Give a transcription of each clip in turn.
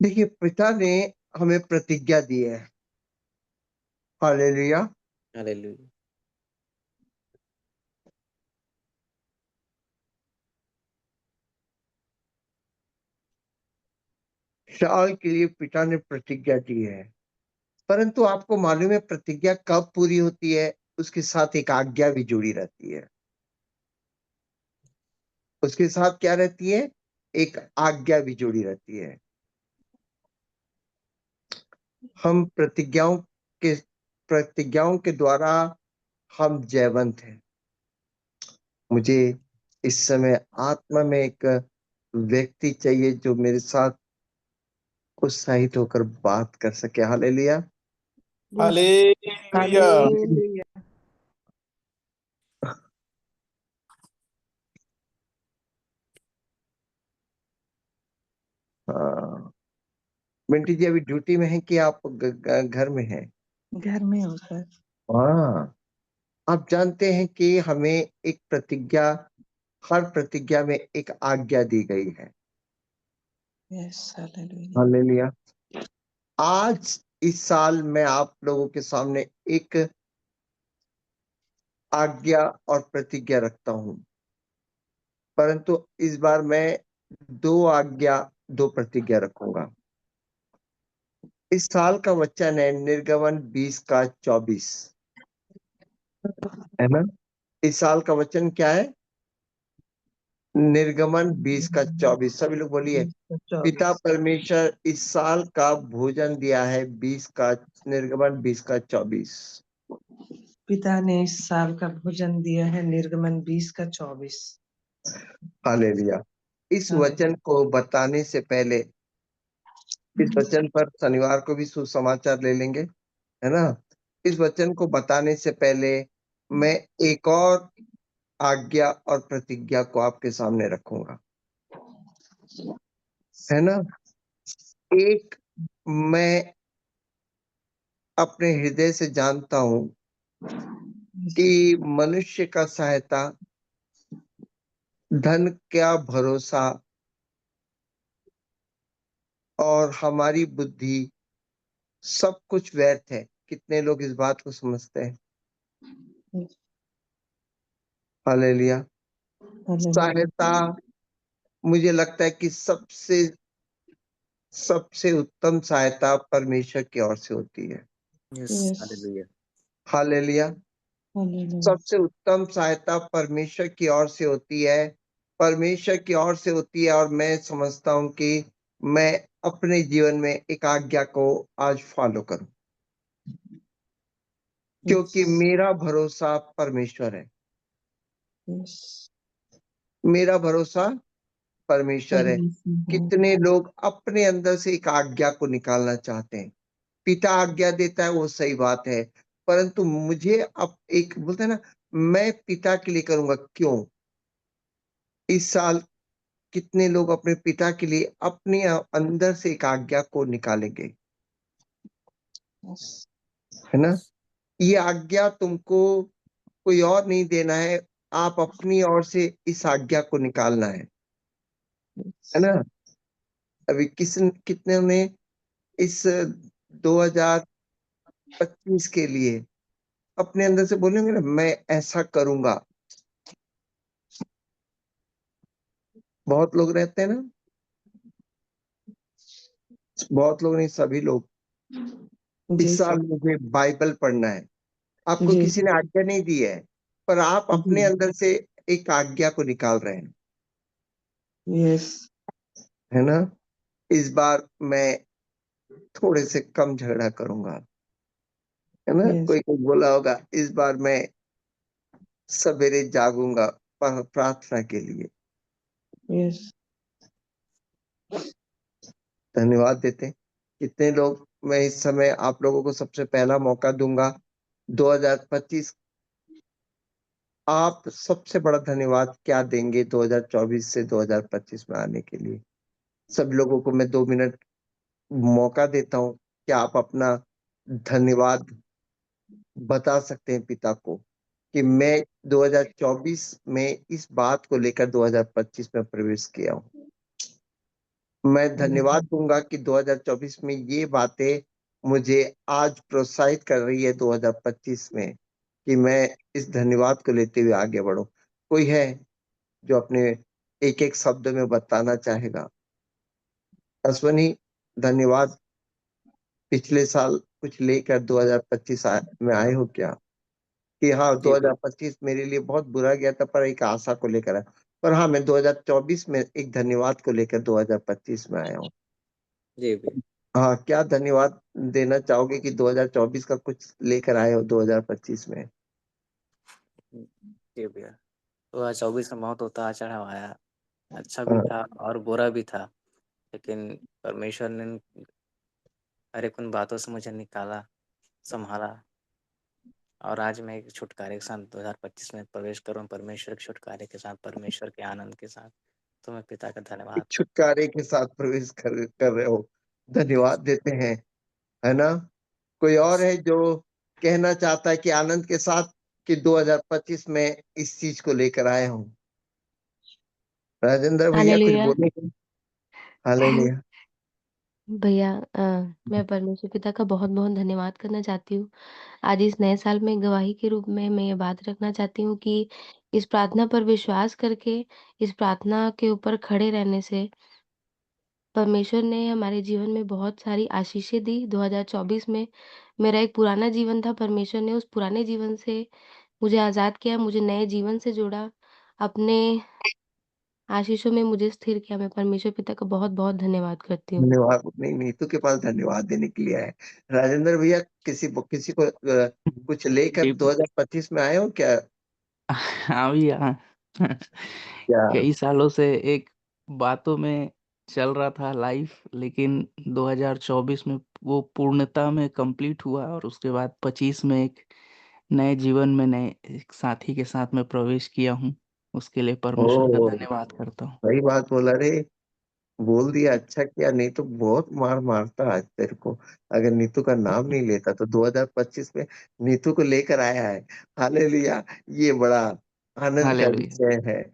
देखिए, पिता ने हमें प्रतिज्ञा दी है। हालेलुया। हालेलुया। शाऊल के लिए पिता ने प्रतिज्ञा दी है, परंतु आपको मालूम है प्रतिज्ञा कब पूरी होती है? उसके साथ एक आज्ञा भी जुड़ी रहती है। उसके साथ क्या रहती है? एक आज्ञा भी जुड़ी रहती है। हम प्रतिज्ञाओं के द्वारा हम जयवंत हैं। मुझे इस समय आत्मा में एक व्यक्ति चाहिए जो मेरे साथ उत्साहित होकर बात कर सके। हालेलुया। हालेलुया। हालेलुया। हाँ, मिंटी जी अभी ड्यूटी में है कि आप घर में हैं? घर में हूँ सर। हाँ, आप जानते हैं कि हमें एक प्रतिज्ञा, हर प्रतिज्ञा में एक आज्ञा दी गई है। Yes, hallelujah. हालेलुया। आज इस साल मैं आप लोगों के सामने एक आज्ञा और प्रतिज्ञा रखता हूं, परंतु इस बार मैं 2 प्रतिज्ञा रखूंगा। इस साल का वचन है निर्गमन 20 का 24, है ना? इस साल का वचन क्या है? निर्गमन 20 का 24। सभी लोग बोलिए, पिता परमेश्वर इस साल का भोजन दिया है 20 का, निर्गमन 20 का 24। पिता ने इस साल का भोजन दिया है, निर्गमन 20 का 24। हालेलुया। इस वचन को बताने से पहले, इस वचन पर शनिवार को भी सुसमाचार ले लेंगे, है ना? इस वचन को बताने से पहले मैं एक और आज्ञा और प्रतिज्ञा को आपके सामने रखूंगा, है ना? एक, मैं अपने हृदय से जानता हूं कि मनुष्य का सहायता, धन का भरोसा और हमारी बुद्धि सब कुछ व्यर्थ है। कितने लोग इस बात को समझते हैं? हालेलुया। सहायता, मुझे लगता है कि सबसे उत्तम सहायता परमेश्वर की ओर से होती है। Yes, hallelujah. हालेलुया। सबसे उत्तम सहायता परमेश्वर की ओर से होती है, परमेश्वर की ओर से होती है। और मैं समझता हूं कि मैं अपने जीवन में एक आज्ञा को आज फॉलो करूं, क्योंकि मेरा भरोसा परमेश्वर है। मेरा भरोसा परमेश्वर है। कितने लोग अपने अंदर से एक आज्ञा को निकालना चाहते हैं? पिता आज्ञा देता है, वो सही बात है, परंतु मुझे अब एक बोलते हैं ना, मैं पिता के लिए करूंगा। क्यों? इस साल कितने लोग अपने पिता के लिए अपने अंदर से एक आज्ञा को निकालेंगे, है ना? ये आज्ञा तुमको कोई और नहीं देना है, आप अपनी ओर से इस आज्ञा को निकालना है ना? अभी कितने ने इस 2025 के लिए अपने अंदर से बोलेंगे ना, मैं ऐसा करूंगा? बहुत लोग रहते हैं ना, बहुत लोग नहीं, सभी लोग। इस साल मुझे बाइबल पढ़ना है। आपको किसी ने आज्ञा नहीं दी है, पर आप अपने अंदर से एक आज्ञा को निकाल रहे हैं, यस, है ना? इस बार मैं थोड़े से कम झगड़ा करूंगा, है ना? यस, कोई कोई बोला होगा, इस बार मैं सवेरे जागूंगा प्रार्थना के लिए। यस। धन्यवाद देते हैं। कितने लोग, मैं इस समय आप लोगों को सबसे पहला मौका दूंगा 2025। आप सबसे बड़ा धन्यवाद क्या देंगे 2024 से 2025 में आने के लिए? सब लोगों को मैं 2 मिनट मौका देता हूँ। क्या आप अपना धन्यवाद बता सकते हैं पिता को कि मैं 2024 में इस बात को लेकर 2025 में प्रवेश किया हूँ? मैं धन्यवाद दूँगा कि 2024 में ये बातें मुझे आज प्रोत्साहित कर रही है 2025 में, कि मैं इस धन्यवाद को लेते हुए आगे बढ़ूँ। कोई है जो अपने एक-एक शब्द में बताना चाहेगा? अश्वनी, धन्यवाद। पिछले साल कुछ लेकर 2025 में आए हो क्या? कि हाँ, जी, बिल 2025 मेरे लिए बहुत बुरा गया था पर एक आशा को लेकर आया। पर हाँ, मैं 2024 में एक धन्यवाद को लेकर 2025 में आया हूँ। जी, बिल हाँ, क्या धन्यवाद देना चाहोगे कि 2024 का कुछ लेकर आए हो 2025 में? जी भैया। 2024 में बहुत उतार-चढ़ाव आया, अच्छा भी हाँ, था और बुरा भी था, लेकिन परमेश्वर ने हर एक उन बातों से मुझे निकाला, सँभाला और आज मैं एक छुटकारे के साथ 2025 में प्रवेश करूँ, परमेश्वर के छुटकारे के साथ, परमेश्वर के आनंद के साथ, तो मैं पिता का एक धन्यवाद करता छुटकारे के साथ प्रवेश कर रहे हो। हूँ। जी, धन्यवाद देते हैं, है ना? कोई और है जो कहना चाहता है कि आनंद के साथ कि 2025 में इस चीज़ को लेकर आया हूँ? राजेंद्र भैया कुछ हालेलुया। बोलेंगे? हालेलुया। भैया मैं परमेश्वर पिता का बहुत-बहुत धन्यवाद करना चाहती हूँ। आज इस नए साल में गवाही के रूप में मैं ये बात रखना चाहती हूँ कि इस प्रार्थना पर विश्वास करके, इस प्रार्थना के ऊपर खड़े रहने से परमेश्वर ने हमारे जीवन में बहुत सारी आशीषें दी। 2024 में मेरा एक पुराना जीवन था, परमेश्वर ने उस पुराने जीवन से मुझे आज़ाद किया, मुझे नए जीवन से जोड़ा, अपने आशीषों में मुझे स्थिर किया। मैं परमेश्वर पिता का बहुत-बहुत धन्यवाद करती हूँ। धन्यवाद नहीं, नीतू के पास धन्यवाद देने के लिए आए। राजेंद्र भैया किसी को कुछ लेकर जी, 2025 में आए हो क्या? हाँ भैया। क्या? कई सालों से एक बातों में चल रहा था लाइफ, लेकिन 2024 में वो पूर्णता में कंप्लीट हुआ और उसके बाद 25 में एक नए जीवन में नए एक साथी के साथ मैं प्रवेश किया हूँ। उसके लिए परमेश्वर का ओह! धन्यवाद करता हूँ। सही बात बोला रे। बोल दिया, अच्छा किया, नहीं तो बहुत मार मारता आज तेरे को। अगर नीतू का नाम नहीं लेता तो 2025 में नीतू को लेकर आया है। हालेलुया! ये बड़ा आनंद का हालेलुया, विषय है।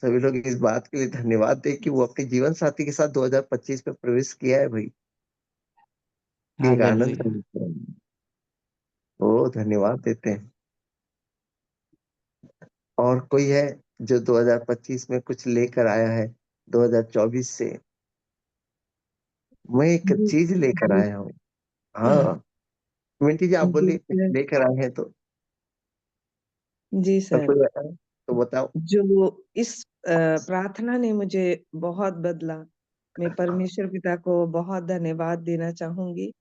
सभी लोग इस बात के लिए धन्यवाद दें कि वो अपने जीवन साथी के साथ 2025 में प्रवेश किया है भई। ये एक आनंद का हालेलुया। विषय है। ओह! धन्यवाद देते हैं। और कोई है जो 2025 में कुछ लेकर आया है 2024 से? मैं एक जी, चीज़ लेकर जी, आया हूँ। हाँ, मिंटी जी आप जी बोलिए कुछ सर। लेकर आए हैं तो? जी और सर। कोई है तो बताओ? जो इस प्रार्थना ने मुझे बहुत बदला। मैं परमेश्वर पिता को बहुत धन्यवाद देना चाहूँगी।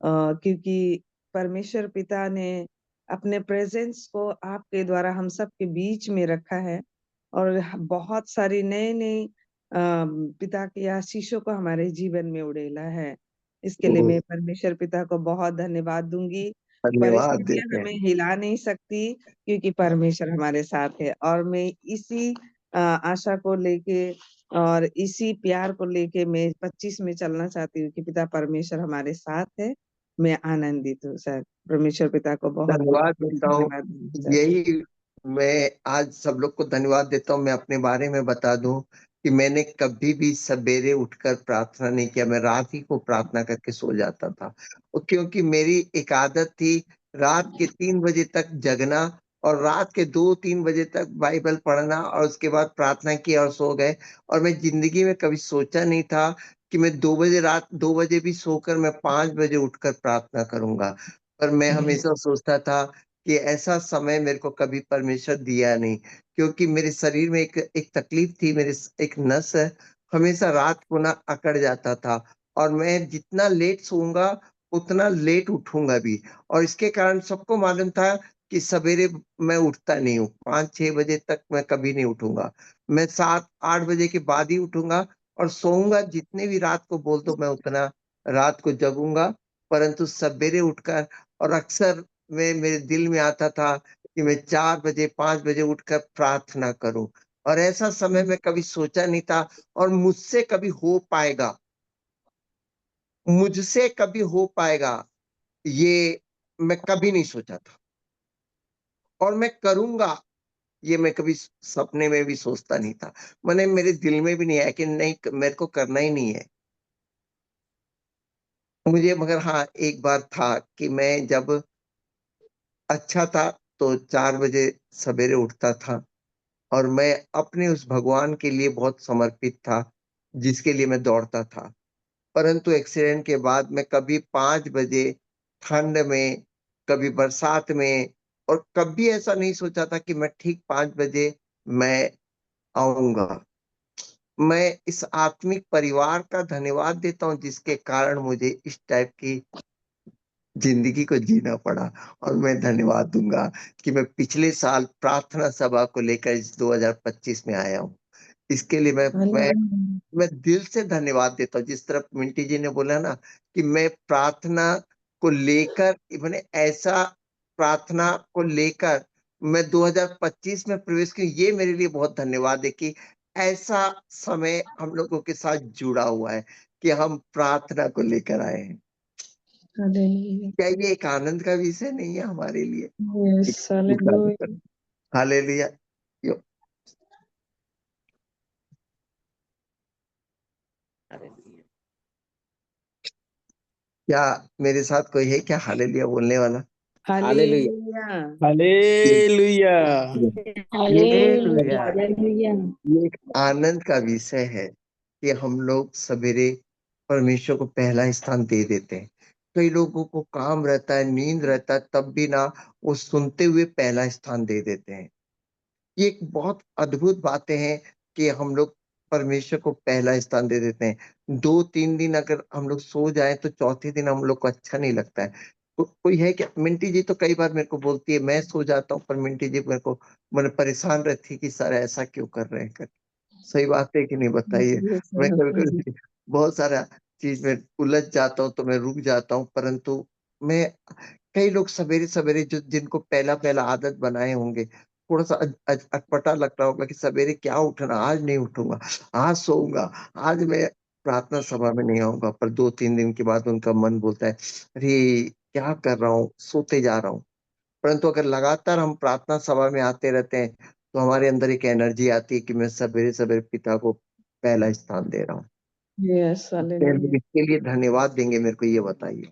क्योंकि परमेश्वर पिता ने अपने प्रेजेंस को आपके द्वारा हम सब के बीच में रखा है और बहुत सारी नई-नई पिता की आशीषों को हमारे जीवन में उड़ेला है। इसके लिए ओह! मैं परमेश्वर पिता को बहुत धन्यवाद दूँगी। धन्यवाद परिस्थितियाँ देते हमें हैं। हिला नहीं सकती क्योंकि परमेश्वर हमारे साथ है और मैं इसी आशा को लेके और इसी प्यार को लेके मैं 25 में चलना चाहती हूँ कि पिता परमेश्वर हमारे साथ है। मैं आनंदित हूँ सर। परमेश्वर पिता को बहुत-बहुत धन्यवाद देता हूँ। धन्यवाद दूँगी सर। यही मैं आज सब लोग को धन्यवाद देता हूँ। मैं अपने बारे में बता दूँ कि मैंने कभी भी सवेरे उठकर प्रार्थना नहीं किया। मैं रात ही को प्रार्थना करके सो जाता था। क्योंकि मेरी एक आदत थी रात के 3 बजे तक जगना और रात के 2-3 बजे तक बाइबल पढ़ना और उसके बाद प्रार्थना की और सो गए। और मैं ज़िंदगी में कभी सोचा नहीं था कि मैं 2 बजे रात 2 बजे भी सोकर मैं 5 बजे उठकर प्रार्थना करूँगा। पर मैं हमेशा सोचता था कि ऐसा समय मेरे को कभी परमेश्वर दिया नहीं, क्योंकि मेरे शरीर में एक एक तकलीफ थी, मेरे स एक नस है, हमेशा रात को ना अकड़ जाता था और मैं जितना लेट सोऊँगा, उतना लेट उठूँगा भी और इसके कारण सबको मालूम था कि सवेरे मैं उठता नहीं हूँ, 5-6 बजे तक मैं कभी नहीं उठूँगा। मैं 7-8 बजे के बाद ही उठूँगा और सोऊँगा जितने भी रात को बोल दो मैं उतना रात को जगूँगा, परंतु सवेरे उठकर और अक्सर मेरे दिल में आता था कि मैं 4 बजे, 5 बजे उठकर प्रार्थना करूँ और ऐसा समय मैं कभी सोचा नहीं था और मुझसे कभी हो पाएगा, ये मैं कभी नहीं सोचा था और मैं करूँगा, ये मैं कभी सपने में भी सोचता नहीं था। मैंने मेरे दिल में भी नहीं आया कि नहीं मेरे को करना ही नहीं है। मुझे मगर हाँ, एक बार था कि मैं जब अच्छा था तो 4 बजे सवेरे उठता था और मैं अपने उस भगवान के लिए बहुत समर्पित था, जिसके लिए मैं दौड़ता था। परंतु एक्सीडेंट के बाद मैं कभी 5 बजे ठंड में, कभी बरसात में और कभी ऐसा नहीं सोचा था कि मैं ठीक 5 बजे मैं आऊँगा। मैं इस आत्मिक परिवार का धन्यवाद देता हूँ जिसके कारण मुझे इस टाइप की ज़िंदगी को जीना पड़ा और मैं धन्यवाद दूँगा कि मैं पिछले साल प्रार्थना सभा को लेकर इस 2025 में आया हूँ। इसके लिए हालेलुया। मैं दिल से धन्यवाद देता हूँ। जिस तरह मिंटी जी ने बोला ना कि मैं प्रार्थना को लेकर मैंने ऐसा प्रार्थना को लेकर मैं 2025 में प्रवेश किया, ये मेरे लिए बहुत धन्यवाद है कि ऐसा समय हम लोगों के साथ जुड़ा हुआ है कि हम प्रार्थना को लेकर आए हैं। हालेलुया। क्या ये एक आनंद का विषय नहीं है हमारे लिए? यस, एक हालेलुया। हालेलुया। यो हालेलुया। क्या मेरे साथ कोई है क्या हालेलुया बोलने वाला? हालेलुया। हालेलुया। हालेलुया। हालेलुया। ये एक आनंद का विषय है कि हम लोग सवेरे परमेश्वर को पहला स्थान दे देते हैं। कई लोगों को काम रहता है, नींद रहता है, तब भी ना वो सुनते हुए पहला स्थान दे देते हैं। ये एक बहुत अद्भुत बातें हैं कि हम लोग परमेश्वर को पहला स्थान दे देते हैं। 2-3 दिन अगर हम लोग सो जाएँ तो चौथे दिन हम लोग को अच्छा नहीं लगता है। तो कोई है क्या? मिंटी जी तो कई बार मेरे को बोलती है, मैं सो जाता हूँ पर मिंटी जी मेरे को माने परेशान रहती है कि सर ऐसा क्यों कर रहे हैं करके। सही बात है कि नहीं बताइए? यस, मैं हाँ जी। कभी-कभी बहुत सारा चीज़ में उलझ जाता हूँ तो मैं रुक जाता हूँ, परंतु मैं कई लोग सवेरे-सवेरे जो जिनको पहला-पहला आदत बनाए होंगे, थोड़ा-सा अटपटा लग रहा होगा कि सवेरे क्या उठना, आज नहीं उठूँगा, आज सोऊँगा, आज मैं प्रार्थना सभा में नहीं आऊँगा। पर 2-3 दिन के बाद उनका मन बोलता है, अरे! क्या कर रहा हूँ, सोते जा रहा हूँ। परंतु अगर लगातार हम प्रार्थना सभा में आते रहते हैं, तो हमारे अंदर एक एनर्जी आती है कि मैं सवेरे-सवेरे पिता को पहला स्थान दे रहा हूँ। यस, क्या हालेलुया। लोग इसके लिए धन्यवाद देंगे मेरे को ये बताइए?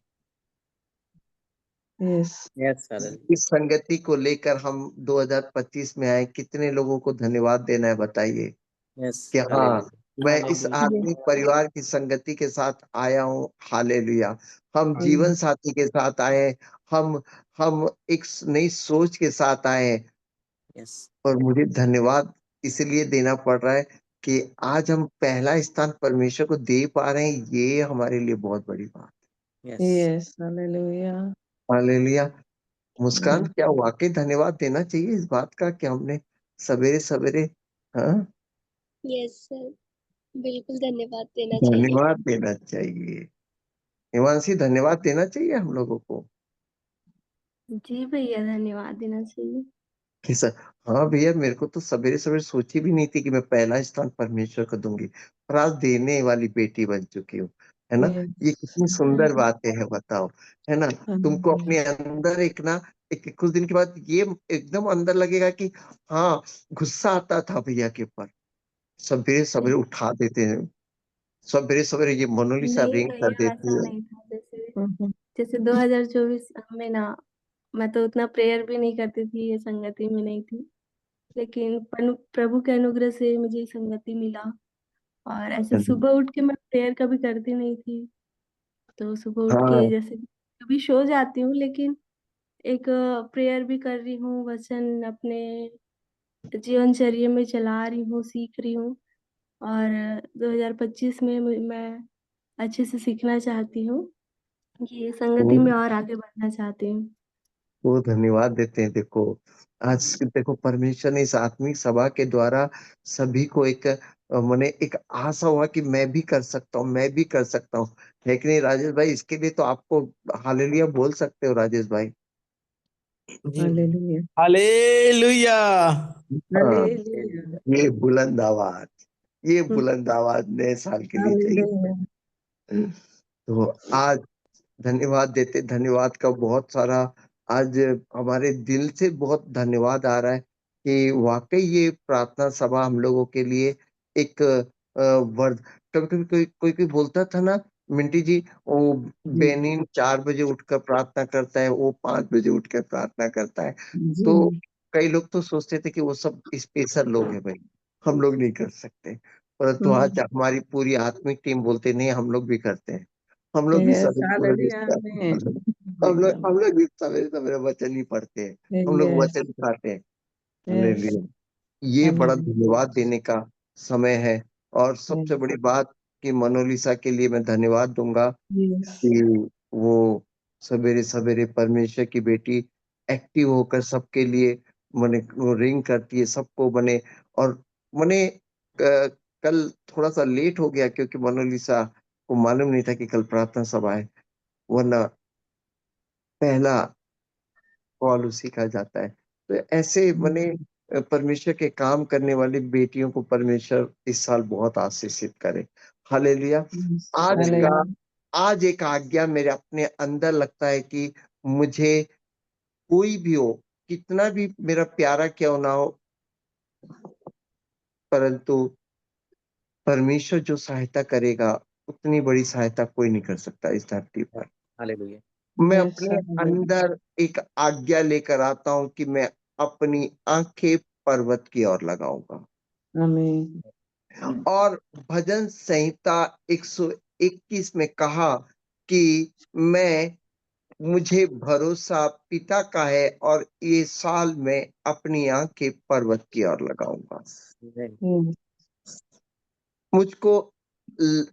Yes, yes, hallelujah. इस संगति को लेकर हम 2025 में आए, कितने लोगों को धन्यवाद देना है बताइए? यस, कि हाँ, हालेलुया। मैं इस हालेलुया। आत्मिक परिवार की संगति के साथ आया हूँ, हालेलुया। हम जीवन यस, साथी के साथ आए हैं, हम एक नई सोच के साथ आए हैं यस, और मुझे धन्यवाद इसलिए देना पड़ रहा है कि आज हम पहला स्थान परमेश्वर को दे पा रहे हैं, ये हमारे लिए बहुत बड़ी बात यस। Yes, hallelujah. है। हालेलुया। मुस्कान, यस, क्या वाक़ई धन्यवाद देना चाहिए इस बात का कि हमने सवेरे-सवेरे हाँ, यस सर, बिल्कुल धन्यवाद देना चाहिए। धन्यवाद देना चाहिए। हिमांशी, धन्यवाद देना चाहिए हम लोगों को जी भैया, धन्यवाद देना चाहिए। कि स हाँ भैया, मेरे को तो सवेरे-सवेरे सोची भी नहीं थी कि मैं पहला स्थान परमेश्वर को दूँगी और आज देने वाली बेटी बन चुकी हूँ, है ना? ये यस, कितनी सुंदर बातें हैं बताओ, है ना? तुमको हालेलुया। अपने अंदर एक ना एक कुछ दिन के बाद ये एकदम अंदर लगेगा कि हाँ, गुस्सा आता था भैया के ऊपर, सवेरे-सवेरे उठा देते हैं, सवेरे-सवेरे ये मोनालिसा नहीं रिंग कर भैया, देती वैसा है। नहीं था। जैसे हुँ, हुँ। जैसे 2024 में ना, मैं तो उतना प्रेयर भी नहीं करती थी, ये संगति में नहीं थी। लेकिन प्रभु के अनुग्रह से मुझे ये संगति मिला। और ऐसे सुबह उठ के मैं प्रेयर कभी करती नहीं थी। तो सुबह उठ के हाँ, जैसे कभी सो जाती हूँ, लेकिन एक प्रेयर भी कर रही हूँ, वचन अपने जीवनचर्या में चला रही हूँ, सीख रही हूँ। और 2025 में मैं अच्छे से सीखना चाहती हूँ। ये संगति वो में और आगे बढ़ना चाहती हूँ। वो धन्यवाद देते हैं देखो, आज देखो परमेश्वर ने इस आत्मिक सभा के द्वारा सभी को एक माने एक आशा हुआ कि मैं भी कर सकता हूँ, मैं भी कर सकता हूँ। है कि नहीं राजेश भाई? इसके लिए तो आपको हालेलुया बोल सकते हो राजेश भाई। जी भैया। हालेलुया। हालेलुया। हाँ, हालेलुया। ये बुलंद आवाज़, ये हुँ, बुलंद आवाज़ नए साल के लिए चाहिए। हालेलुया। तो आज धन्यवाद देते धन्यवाद का बहुत सारा आज हमारे दिल से बहुत धन्यवाद आ रहा है कि वाक़ई ये प्रार्थना सभा हम लोगों के लिए एक वर्द कभी-कभी कोई बोलता था ना, मिंटी जी, वो जी, बेनिन 4 बजे उठकर प्रार्थना करता है, वो 5 बजे उठकर प्रार्थना करता है। जी, तो कई लोग तो सोचते थे कि वो सब स्पेशल लोग हैं भई, हम लोग नहीं कर सकते। परंतु आज हमारी पूरी आत्मिक टीम बोलते नहीं, हम लोग भी करते हैं। हम लोग भी यस, सवेरे-सवेरे हालेलुया, आमीन, हम लोग आमीन, हम लोग भी सवेरे-सवेरे वचन ही पढ़ते हैं, हम लोग यस, वचन खाते हैं। Yes, hallelujah! ये बड़ा हालेलुया, धन्यवाद देने का समय है और सबसे यस, बड़ी बात कि मोनालिसा के लिए मैं धन्यवाद दूँगा यस, कि वो सवेरे-सवेरे परमेश्वर की बेटी एक्टिव होकर सबके लिए मने वो रिंग करती है, सबको मने और मने कल थोड़ा-सा लेट हो गया क्योंकि मोनालिसा को मालूम नहीं था कि कल प्रार्थना सभा है, वरना पहला कॉल उसी का जाता है। तो ऐसे मने परमेश्वर के काम करने वाली बेटियों को परमेश्वर इस साल बहुत आशीषित करे। हालेलुया! यस, आज का हालेलुया, आज एक आज्ञा मेरे अपने अंदर लगता है कि मुझे कोई भी हो, कितना भी मेरा प्यारा क्यों ना हो, परंतु परमेश्वर जो सहायता करेगा, उतनी बड़ी सहायता कोई नहीं कर सकता इस धरती पर। हालेलुया। मैं यस, अपने हालेलुया, अंदर एक आज्ञा लेकर आता हूँ कि मैं अपनी आँखें पर्वत की ओर लगाऊँगा आमीन, और भजन संहिता 121 में कहा कि मुझे भरोसा पिता का है और ये साल मैं अपनी आँखें पर्वत की ओर लगाऊँगा। आमीन। यस,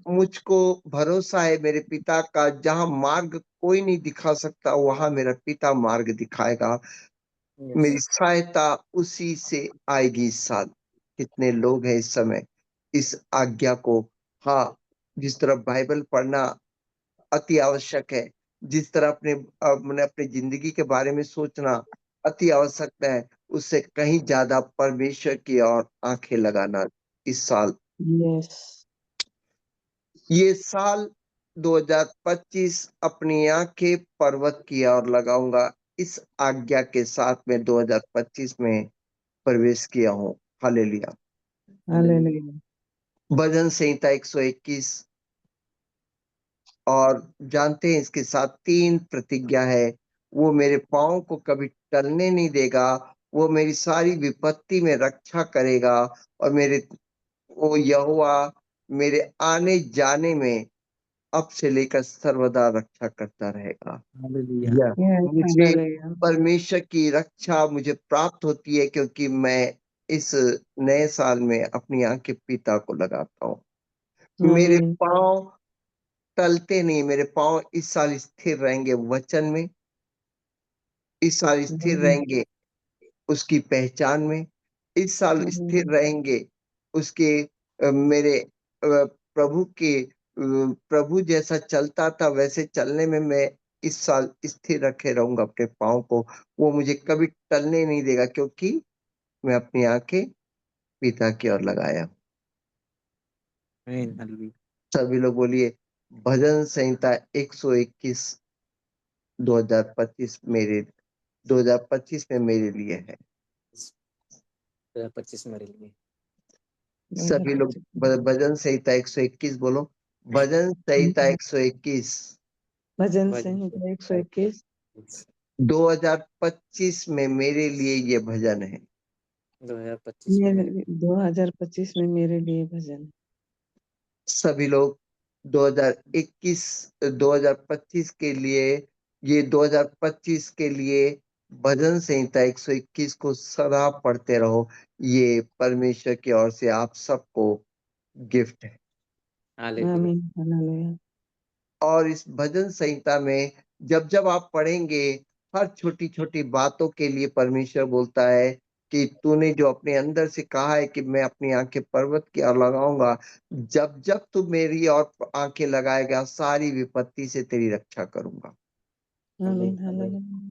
मुझको भरोसा है मेरे पिता का, जहाँ मार्ग कोई नहीं दिखा सकता, वहाँ मेरा पिता मार्ग दिखाएगा। यस। मेरी सहायता उसी से आएगी इस साल। कितने लोग हैं इस समय इस आज्ञा को, हाँ, जिस तरह बाइबल पढ़ना अति आवश्यक है, जिस तरह मैंने अपनी ज़िंदगी के बारे में सोचना अति आवश्यकता है, उससे कहीं ज़्यादा परमेश्वर की ओर आँखें लगाना इस साल। यस, ये साल 2025 अपनी आँखें पर्वत की ओर लगाऊँगा। इस आज्ञा के साथ मैं 2025 में प्रवेश किया हूँ। हालेलुया! हालेलुया। हालेलुया, भजन संहिता 121 और जानते हैं इसके साथ 3 प्रतिज्ञा है। वो मेरे पाँव को कभी टलने नहीं देगा, वो मेरी सारी विपत्ति में रक्षा करेगा और वो यहोवा मेरे आने-जाने में अब से लेकर सर्वदा रक्षा करता रहेगा। हालेलुया। या यस, मुझे हालेलुया, परमेश्वर की रक्षा मुझे प्राप्त होती है क्योंकि मैं इस नए साल में अपनी आँखें पिता को लगाता हूँ। मेरे आमीन, पाँव टलते नहीं, मेरे पाँव इस साल स्थिर रहेंगे वचन में, इस साल स्थिर आमीन, रहेंगे उसकी पहचान में, इस साल स्थिर आमीन, रहेंगे उसके मेरे प्रभु जैसा चलता था वैसे चलने में मैं इस साल स्थिर रखे रहूँगा अपने पाँव को। वो मुझे कभी टलने नहीं देगा क्योंकि मैं अपनी आँखें पिता की ओर लगाया। आमीन। हालेलुया। सभी लोग बोलिए भजन संहिता 121 2025 में मेरे लिए है। 2025 मेरे लिए। सभी लोग 2025 भजन संहिता 121 बोलो। भजन संहिता 121 भजन भजन संहिता संहिता 121 2025 में मेरे लिए ये भजन है। 2025 में मेरे 2025 में मेरे लिए भजन। सभी लोग 2021 2025 के लिए ये 2025 के लिए भजन संहिता 121 को सदा पढ़ते रहो। ये परमेश्वर की ओर से आप सबको गिफ्ट है। हालेलुया। आमीन, हालेलुया, और इस भजन संहिता में जब-जब आप पढ़ेंगे, हर छोटी-छोटी बातों के लिए परमेश्वर बोलता है कि तूने जो अपने अंदर से कहा है कि मैं अपनी आँखें पर्वत की ओर लगाऊँगा, जब-जब तू मेरी ओर आँखें लगाएगा, सारी विपत्ति से तेरी रक्षा करूँगा। आमीन। आमीन, आमीन।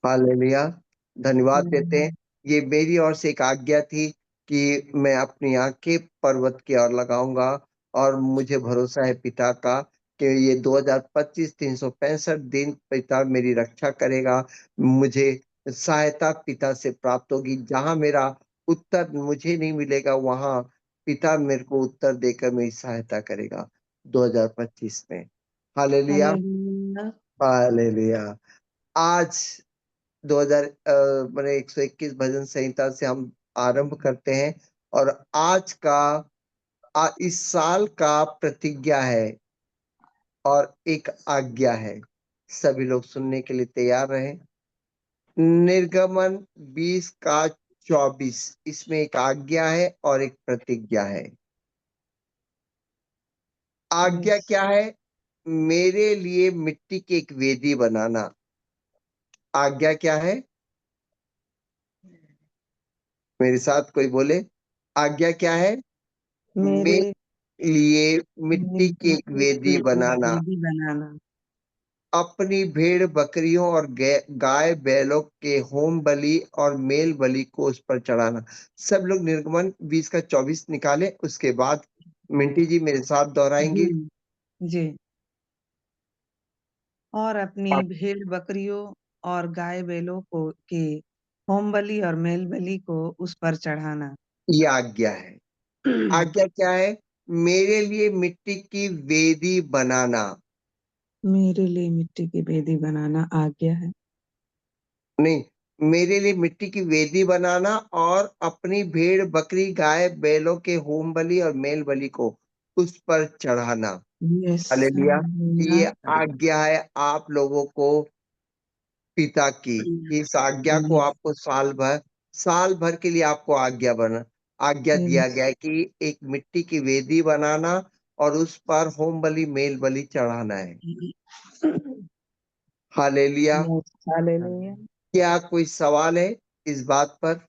Hallelujah, hallelujah! धन्यवाद देते हैं। हालेलुया, ये मेरी ओर से एक आज्ञा थी कि मैं अपनी आँखें पर्वत की ओर लगाऊँगा और मुझे भरोसा है पिता का कि ये 2025 365 दिन पिता मेरी रक्षा करेगा। मुझे सहायता पिता से प्राप्त होगी। जहां मेरा उत्तर मुझे नहीं मिलेगा, वहां पिता मेरे को उत्तर देकर मेरी सहायता करेगा 2025 में। Hallelujah, hallelujah. हालेलुया। आज 2000 मैंने 121 भजन संहिता से हम आरंभ करते हैं, और आज का इस साल का प्रतिज्ञा है और एक आज्ञा है। सभी लोग सुनने के लिए तैयार रहे। निर्गमन 20 का 24, इसमें एक आज्ञा है और एक प्रतिज्ञा है। आज्ञा क्या है? मेरे लिए मिट्टी की एक वेदी बनाना। आज्ञा क्या है? मेरे साथ कोई बोले, आज्ञा क्या है? मेरे मेरे लिए मिट्टी की एक वेदी बनाना, वेदी बनाना, अपनी भेड़ बकरियों और गाय बैलों के होम बलि और मेल बलि को उस पर चढ़ाना। सब लोग निर्गमन 20 का 24 निकाले, उसके बाद मिंटी जी मेरे साथ दोहराएंगे। जी जी। और अपनी भेड़ बकरियों और गाय बैलों को के होम बलि और मेल बलि को उस पर चढ़ाना। ये आज्ञा है। आज्ञा क्या है? मेरे लिए मिट्टी की वेदी बनाना। मेरे लिए मिट्टी की वेदी बनाना आज्ञा है। नहीं, मेरे लिए मिट्टी की वेदी बनाना और अपनी भेड़ बकरी गाय बैलों के होम बलि और मेल बलि को उस पर चढ़ाना। Yes, hallelujah. हालेलुया। ये आज्ञा है आप लोगों को पिता की। इस आज्ञा को आपको साल भर के लिए आपको आज्ञा दिया गया है कि एक मिट्टी की वेदी बनाना और उस पर होम बलि मेल बलि चढ़ाना है। हालेलुया। Yes, hallelujah. क्या कोई सवाल है इस बात पर?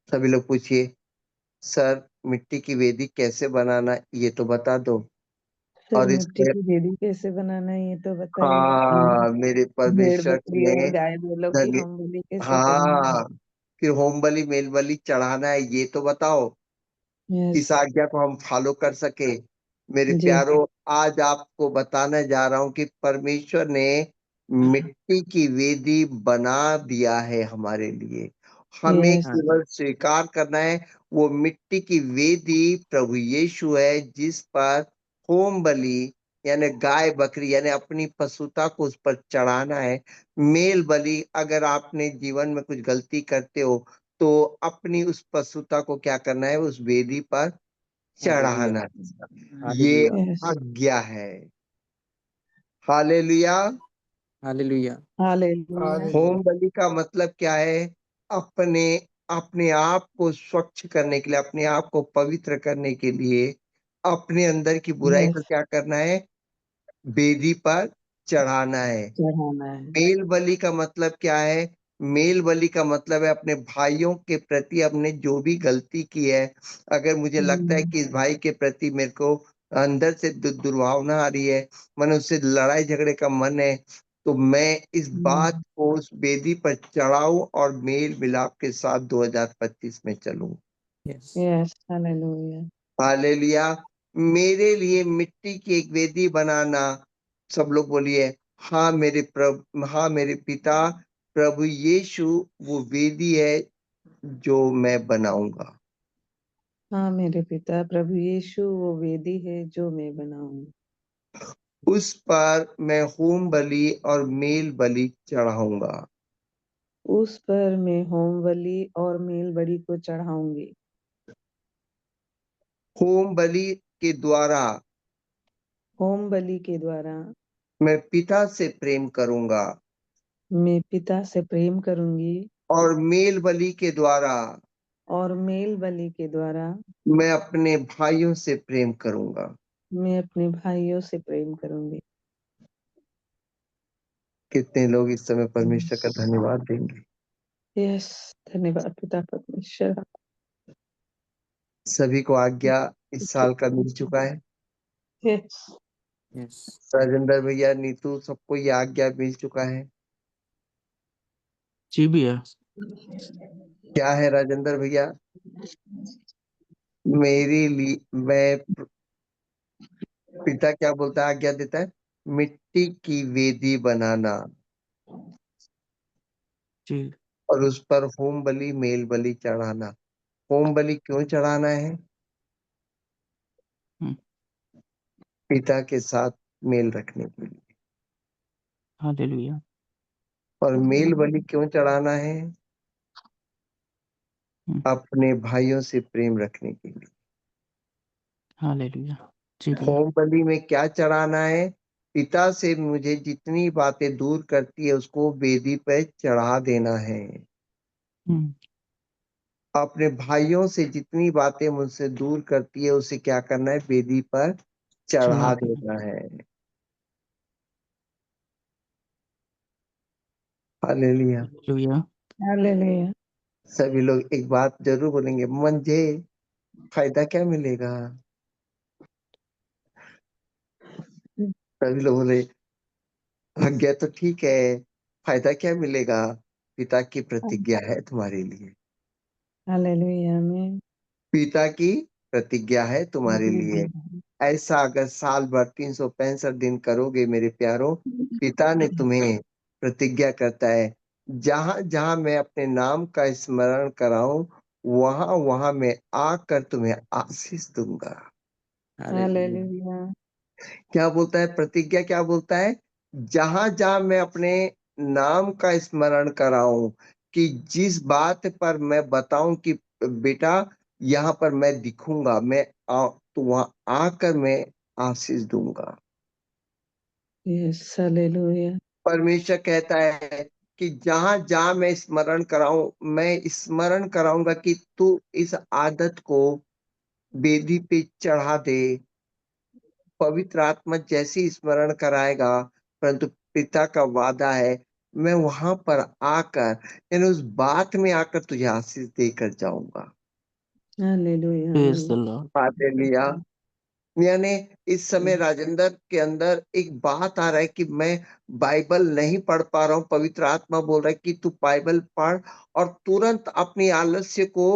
सभी लोग पूछिए, सर मिट्टी की वेदी कैसे बनाना ये तो बता दो। सर और मिट्टी इसमें की वेदी कैसे बनाना है ये तो बताइए। हाँ, मेरे भेड़ परमेश्वर बकरी ने और गाय बैलों की धन्य होम बलि कैसे करनी है। हाँ, फिर होम बलि मेल बलि चढ़ाना है ये तो बताओ, यस। इस आज्ञा को हम फॉलो कर सके। मेरे जी प्यारो, आज आपको बताने जा रहा हूं कि परमेश्वर ने मिट्टी की वेदी बना दिया है हमारे लिए। हमें यस। केवल स्वीकार करना है। वो मिट्टी की वेदी प्रभु यीशु है, जिस पर होम बलि यानी गाय बकरी यानी अपनी पशुता को उस पर चढ़ाना है। मेल बलि, अगर आपने जीवन में कुछ गलती करते हो तो अपनी उस पशुता को क्या करना है? उस वेदी पर हालेलुया, चढ़ाना है। ये हालेलुया, यस। आज्ञा है। हालेलुया। Hallelujah, hallelujah. होम बलि का मतलब क्या है? अपने अपने आप को स्वच्छ करने के लिए, अपने आप को पवित्र करने के लिए, अपने अंदर की बुराई को यस, क्या करना है? वेदी पर चढ़ाना है। चढ़ाना है। मेल बलि का मतलब क्या है? मेल बलि का मतलब है अपने भाइयों के प्रति हमने जो भी गलती की है, अगर मुझे लगता है कि इस भाई के प्रति मेरे को अंदर से दुर्भावना आ रही है, मन उससे लड़ाई झगड़े का मन है, तो मैं इस बात को उस वेदी पर चढ़ाऊं और मेल मिलाप के साथ 2025 में चलूं। Yes, yes, hallelujah. हालेलुया। मेरे लिए मिट्टी की एक वेदी बनाना। सब लोग बोलिए, हाँ मेरे पिता प्रभु यीशु वो वेदी है जो मैं बनाऊंगा। हाँ मेरे पिता प्रभु यीशु वो वेदी है जो मैं बनाऊं। उस पर मैं होम बलि और मेल बलि चढ़ाऊंगा। उस पर मैं होम बलि और मेल बलि को चढ़ाऊंगी। होम बलि के द्वारा होम बलि के द्वारा मैं पिता से प्रेम करूंगा, मैं पिता से प्रेम करूंगी, और मेल बलि के द्वारा और मेल बलि के द्वारा मैं अपने भाइयों से प्रेम करूंगा। मैं अपने भाइयों से प्रेम करूंगी। कितने लोग इस समय परमेश्वर का धन्यवाद देंगे? यस, धन्यवाद पिता परमेश्वर। सभी को आज्ञा इस साल का मिल चुका है। यस। यस, राजेंद्र भैया, नीतू, सबको ये आज्ञा मिल चुका है। जी भैया। क्या है राजेंद्र भैया? मेरे लिए मैं पिता क्या बोलता है, आज्ञा देता है? मिट्टी की वेदी बनाना जी। और उस पर होम बलि मेल बलि चढ़ाना। होम बलि क्यों चढ़ाना है? हुँ। पिता के साथ मेल रखने के लिए। हालेलुया। और मेल बलि क्यों चढ़ाना है? हुँ। अपने भाइयों से प्रेम रखने के लिए। हालेलुया। जी भैया। होम बलि में क्या चढ़ाना है? पिता से मुझे जितनी बातें दूर करती है उसको वेदी पे चढ़ा देना है। हुँ। अपने भाइयों से जितनी बातें मुझसे दूर करती है उसे क्या करना है? वेदी पर चढ़ा चढ़ा देना। देना है। हालेलुया। हालेलुया। हालेलुया। सभी लोग एक बात जरूर बोलेंगे, मुझे फायदा क्या मिलेगा? सभी लोग बोले, आज्ञा तो ठीक है, फायदा क्या मिलेगा? पिता की प्रतिज्ञा है तुम्हारे लिए। हालेलुया। आमीन। पिता की प्रतिज्ञा है तुम्हारे लिए। ऐसा अगर साल भर 365 दिन करोगे मेरे प्यारों, पिता ने तुम्हें प्रतिज्ञा करता है, जहां जहां मैं अपने नाम का स्मरण कराऊं, वहां वहां मैं आकर तुम्हें आशीष दूंगा। हालेलुया। हालेलुया। क्या बोलता है? प्रतिज्ञा क्या बोलता है? जहां जहां मैं अपने नाम का स्मरण कराऊं, कि जिस बात पर मैं बताऊं कि बेटा यहाँ पर मैं दिखूंगा, तो वहां आकर मैं आशीष दूंगा। Yes, hallelujah. परमेश्वर कहता है कि जहां जहां मैं स्मरण कराऊं, मैं स्मरण कराऊंगा कि तू इस आदत को वेदी पे चढ़ा दे। पवित्र आत्मा जैसे ही स्मरण कराएगा, परंतु पिता का वादा है, मैं वहां पर आकर, यानी उस बात में आकर तुझे आशीष देकर जाऊंगा। हालेलुया। प्रेज़ द आमीन। लॉर्ड। हालेलुया। यानी इस समय राजेंद्र के अंदर एक बात आ रहा है कि मैं बाइबल नहीं पढ़ पा रहा हूँ। पवित्र आत्मा बोल रहा है कि तू बाइबल पढ़, और तुरंत अपनी आलस्य को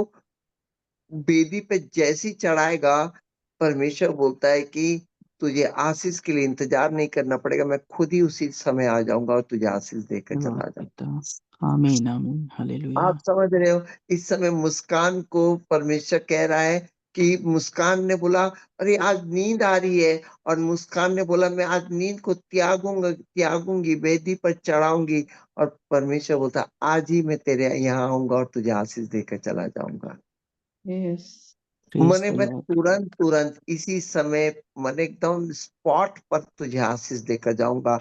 वेदी पे जैसी चढ़ाएगा, परमेश्वर बोलता है कि तुझे आशीष के लिए इंतजार नहीं करना पड़ेगा, मैं खुद ही उसी समय आ जाऊंगा और तुझे आशीष देकर वाह चला जाऊंगा। पिता। आमीन, आमीन। आप हालेलुया। समझ रहे हो? इस समय मुस्कान को परमेश्वर कह रहा है कि मुस्कान ने बोला, अरे आज नींद आ रही है, और मुस्कान ने बोला मैं आज नींद को त्यागूंगी, वेदी पर चढ़ाऊंगी। और परमेश्वर बोलता, आज ही मैं तेरे यहाँ आऊंगा और तुझे आशीष देकर चला जाऊंगा। यस। प्रेज़ मने द मैं लॉर्ड। तुरंत तुरंत इसी समय, मैंने एकदम स्पॉट पर तुझे आशीष देकर जाऊंगा।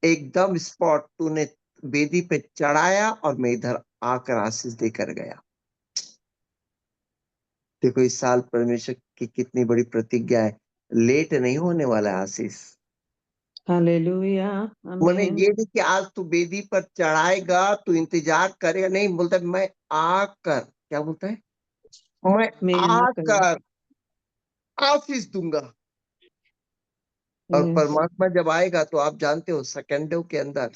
एकदम स्पॉट, तूने वेदी पे चढ़ाया और मैं इधर आकर आशीष देकर गया। देखो इस साल परमेश्वर की कितनी बड़ी प्रतिज्ञा है, लेट नहीं होने वाला है आशीष। हालेलुया। मैंने आमीन। ये नहीं कि आज तू वेदी पर चढ़ाएगा, तू इंतजार करेगा, नहीं, बोलता है मैं आकर, क्या बोलता है? मैं मैं आकर। आकर आशीष दूंगा। और यस। परमात्मा जब आएगा तो आप जानते हो सेकंडों के अंदर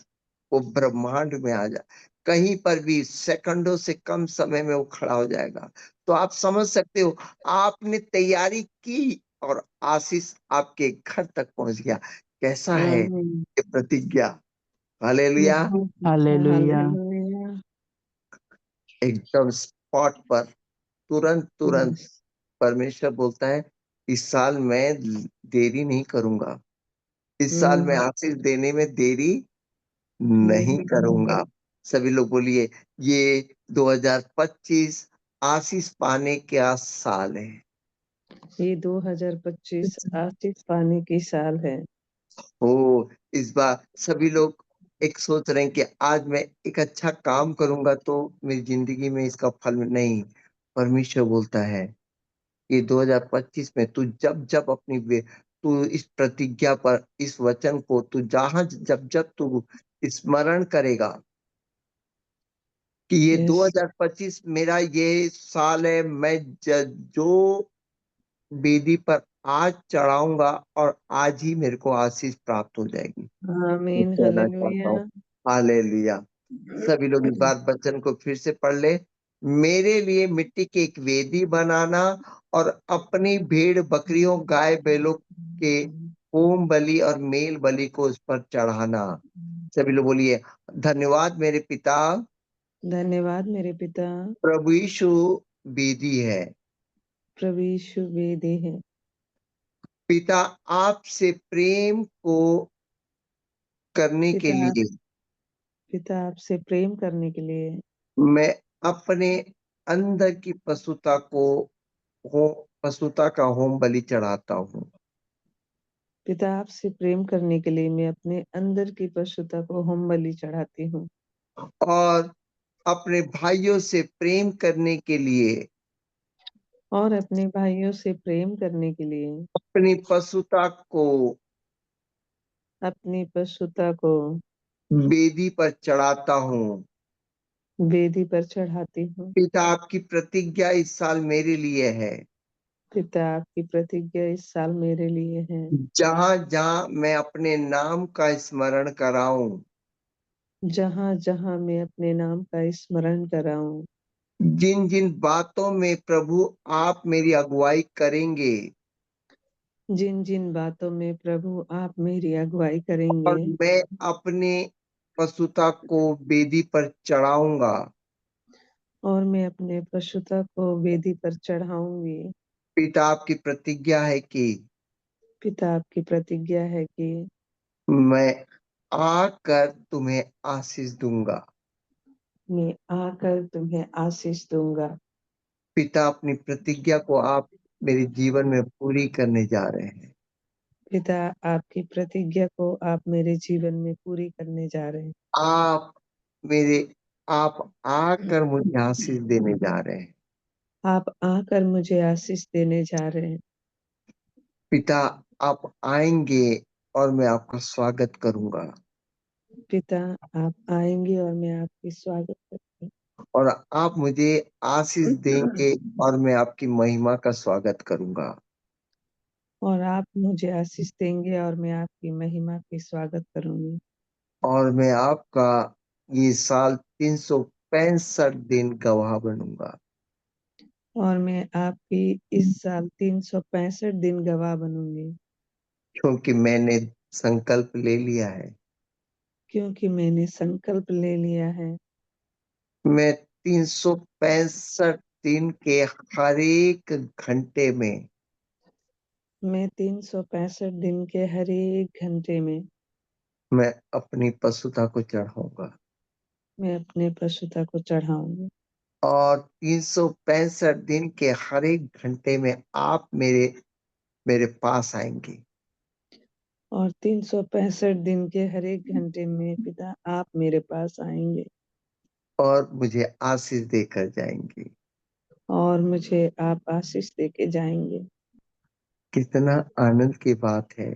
वो ब्रह्मांड में आ जाए, कहीं पर भी सेकंडों से कम समय में वो खड़ा हो जाएगा। तो आप समझ सकते हो, आपने तैयारी की और आशीष आपके घर तक पहुंच गया। कैसा है आमीन। ये प्रतिज्ञा? हालेलुया। बहुत अच्छा। हालेलुया। हालेलुया। एकदम स्पॉट पर, तुरंत तुरंत यस। परमेश्वर बोलता है, इस साल मैं देरी नहीं करूंगा, इस साल मैं हम्म। आशीष देने में देरी नहीं नहीं करूंगा। करूंगा। सभी लोग बोलिए, ये 2025 आशीष पाने का साल है। ये 2025 आशीष पाने की साल है। ओ, इस बार सभी लोग एक सोच रहे हैं कि आज मैं एक अच्छा काम करूंगा तो मेरी जिंदगी में इसका फल नहीं। परमेश्वर बोलता है, ये 2025 में तू जब जब तू इस प्रतिज्ञा पर, इस वचन को तू जहां जब जब तू स्मरण करेगा कि ये यस। 2025 मेरा ये साल है, मैं जो वेदी पर आज चढ़ाऊंगा और आज ही मेरे को आशीष प्राप्त हो जाएगी। मैं आमीन। कहना चाहता हूँ, हालेलुया। हालेलुया। सभी लोग इस बार वचन को फिर से पढ़ ले। मेरे लिए मिट्टी की एक वेदी बनाना और अपनी भेड़ बकरियों गाय बैलों के होम बलि और मेल बलि को उस पर चढ़ाना। सभी लोग बोलिए, धन्यवाद मेरे पिता, धन्यवाद मेरे पिता, प्रभु यीशु विधि है। प्रभु यीशु वेदी है। पिता, आपसे प्रेम को करने के पिता लिए पिता आपसे प्रेम करने के लिए मैं अपने अंदर की पशुता का होम बलि चढ़ाता हूँ। पिता आपसे प्रेम करने के लिए मैं अपने अंदर की पशुता को होम बलि चढ़ाती हूँ। और अपने भाइयों से प्रेम करने के लिए और अपने भाइयों से प्रेम करने के लिए अपनी पशुता को अपनी पशुता को वेदी पर चढ़ाता हूँ। वेदी पर चढ़ाती हूँ। पिता, आपकी प्रतिज्ञा इस साल मेरे लिए है। पिता आपकी प्रतिज्ञा इस साल मेरे लिए है। जहां जहां मैं अपने नाम का स्मरण कराऊं, जहाँ जहाँ मैं अपने नाम का स्मरण कराऊं, जिन जिन बातों में प्रभु आप मेरी अगुवाई करेंगे जिन जिन बातों में प्रभु आप मेरी अगुवाई करेंगे, और मैं अपने पशुता को वेदी पर चढ़ाऊंगा, और मैं अपने पशुता को वेदी पर चढ़ाऊंगी। पिता आपकी प्रतिज्ञा है कि पिता आपकी प्रतिज्ञा है कि मैं आकर तुम्हें आशीष दूंगा। मैं आकर तुम्हें आशीष दूंगा। पिता, अपनी प्रतिज्ञा को आप मेरे जीवन में पूरी करने जा रहे हैं। पिता आपकी प्रतिज्ञा को आप मेरे जीवन में पूरी करने जा रहे हैं। आप मेरे आप आकर मुझे आशीष देने जा रहे हैं। आप आकर मुझे आशीष देने जा रहे हैं। पिता, आप आएंगे और मैं आपका स्वागत करूंगा, पिता आप आएंगे और मैं आपकी स्वागत करूंगी, और आप मुझे आशीष देंगे और मैं आपकी महिमा का स्वागत करूंगा। और आप मुझे आशीष देंगे और मैं आपकी महिमा की स्वागत करूंगी। और मैं आपका ये साल 365 दिन गवाह बनूंगा, और मैं आपकी इस साल 365 दिन गवाह बनूंगी, क्योंकि मैंने संकल्प ले लिया है। क्योंकि मैंने संकल्प ले लिया है। मैं 365 दिन के हर एक घंटे में मैं 365 दिन के हर एक घंटे में मैं अपनी पशुता को चढ़ाऊंगा, मैं अपने पशुता को चढ़ाऊंगी। और 365 दिन के हर एक घंटे में आप मेरे मेरे पास आएंगे, और 365 दिन के हर एक घंटे में पिता आप मेरे पास आएंगे और मुझे आशीष देकर जाएंगे। और मुझे आप आशीष देके जाएंगे। कितना आनंद की बात है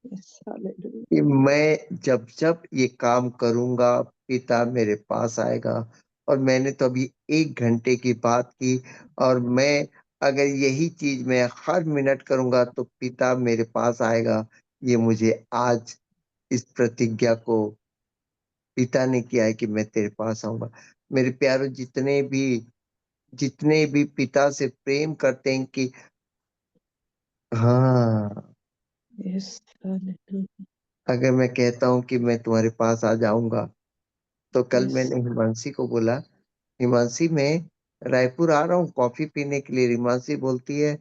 हालेलुया। कि मैं जब जब ये काम करूंगा, पिता मेरे पास आएगा। और मैंने तो अभी 1 घंटे की बात की, और मैं अगर यही चीज मैं हर मिनट करूंगा तो पिता मेरे पास आएगा। ये मुझे आज इस प्रतिज्ञा को पिता ने किया है कि मैं तेरे पास आऊंगा। मेरे प्यारों, जितने भी पिता से प्रेम करते हैं कि हाँ, यस, हालेलुया। अगर मैं कहता हूँ कि मैं तुम्हारे पास आ जाऊंगा, तो कल यस, मैंने हिमांशी को बोला, हिमांशी मैं रायपुर आ रहा हूँ कॉफी पीने के लिए। हिमांशी बोलती है,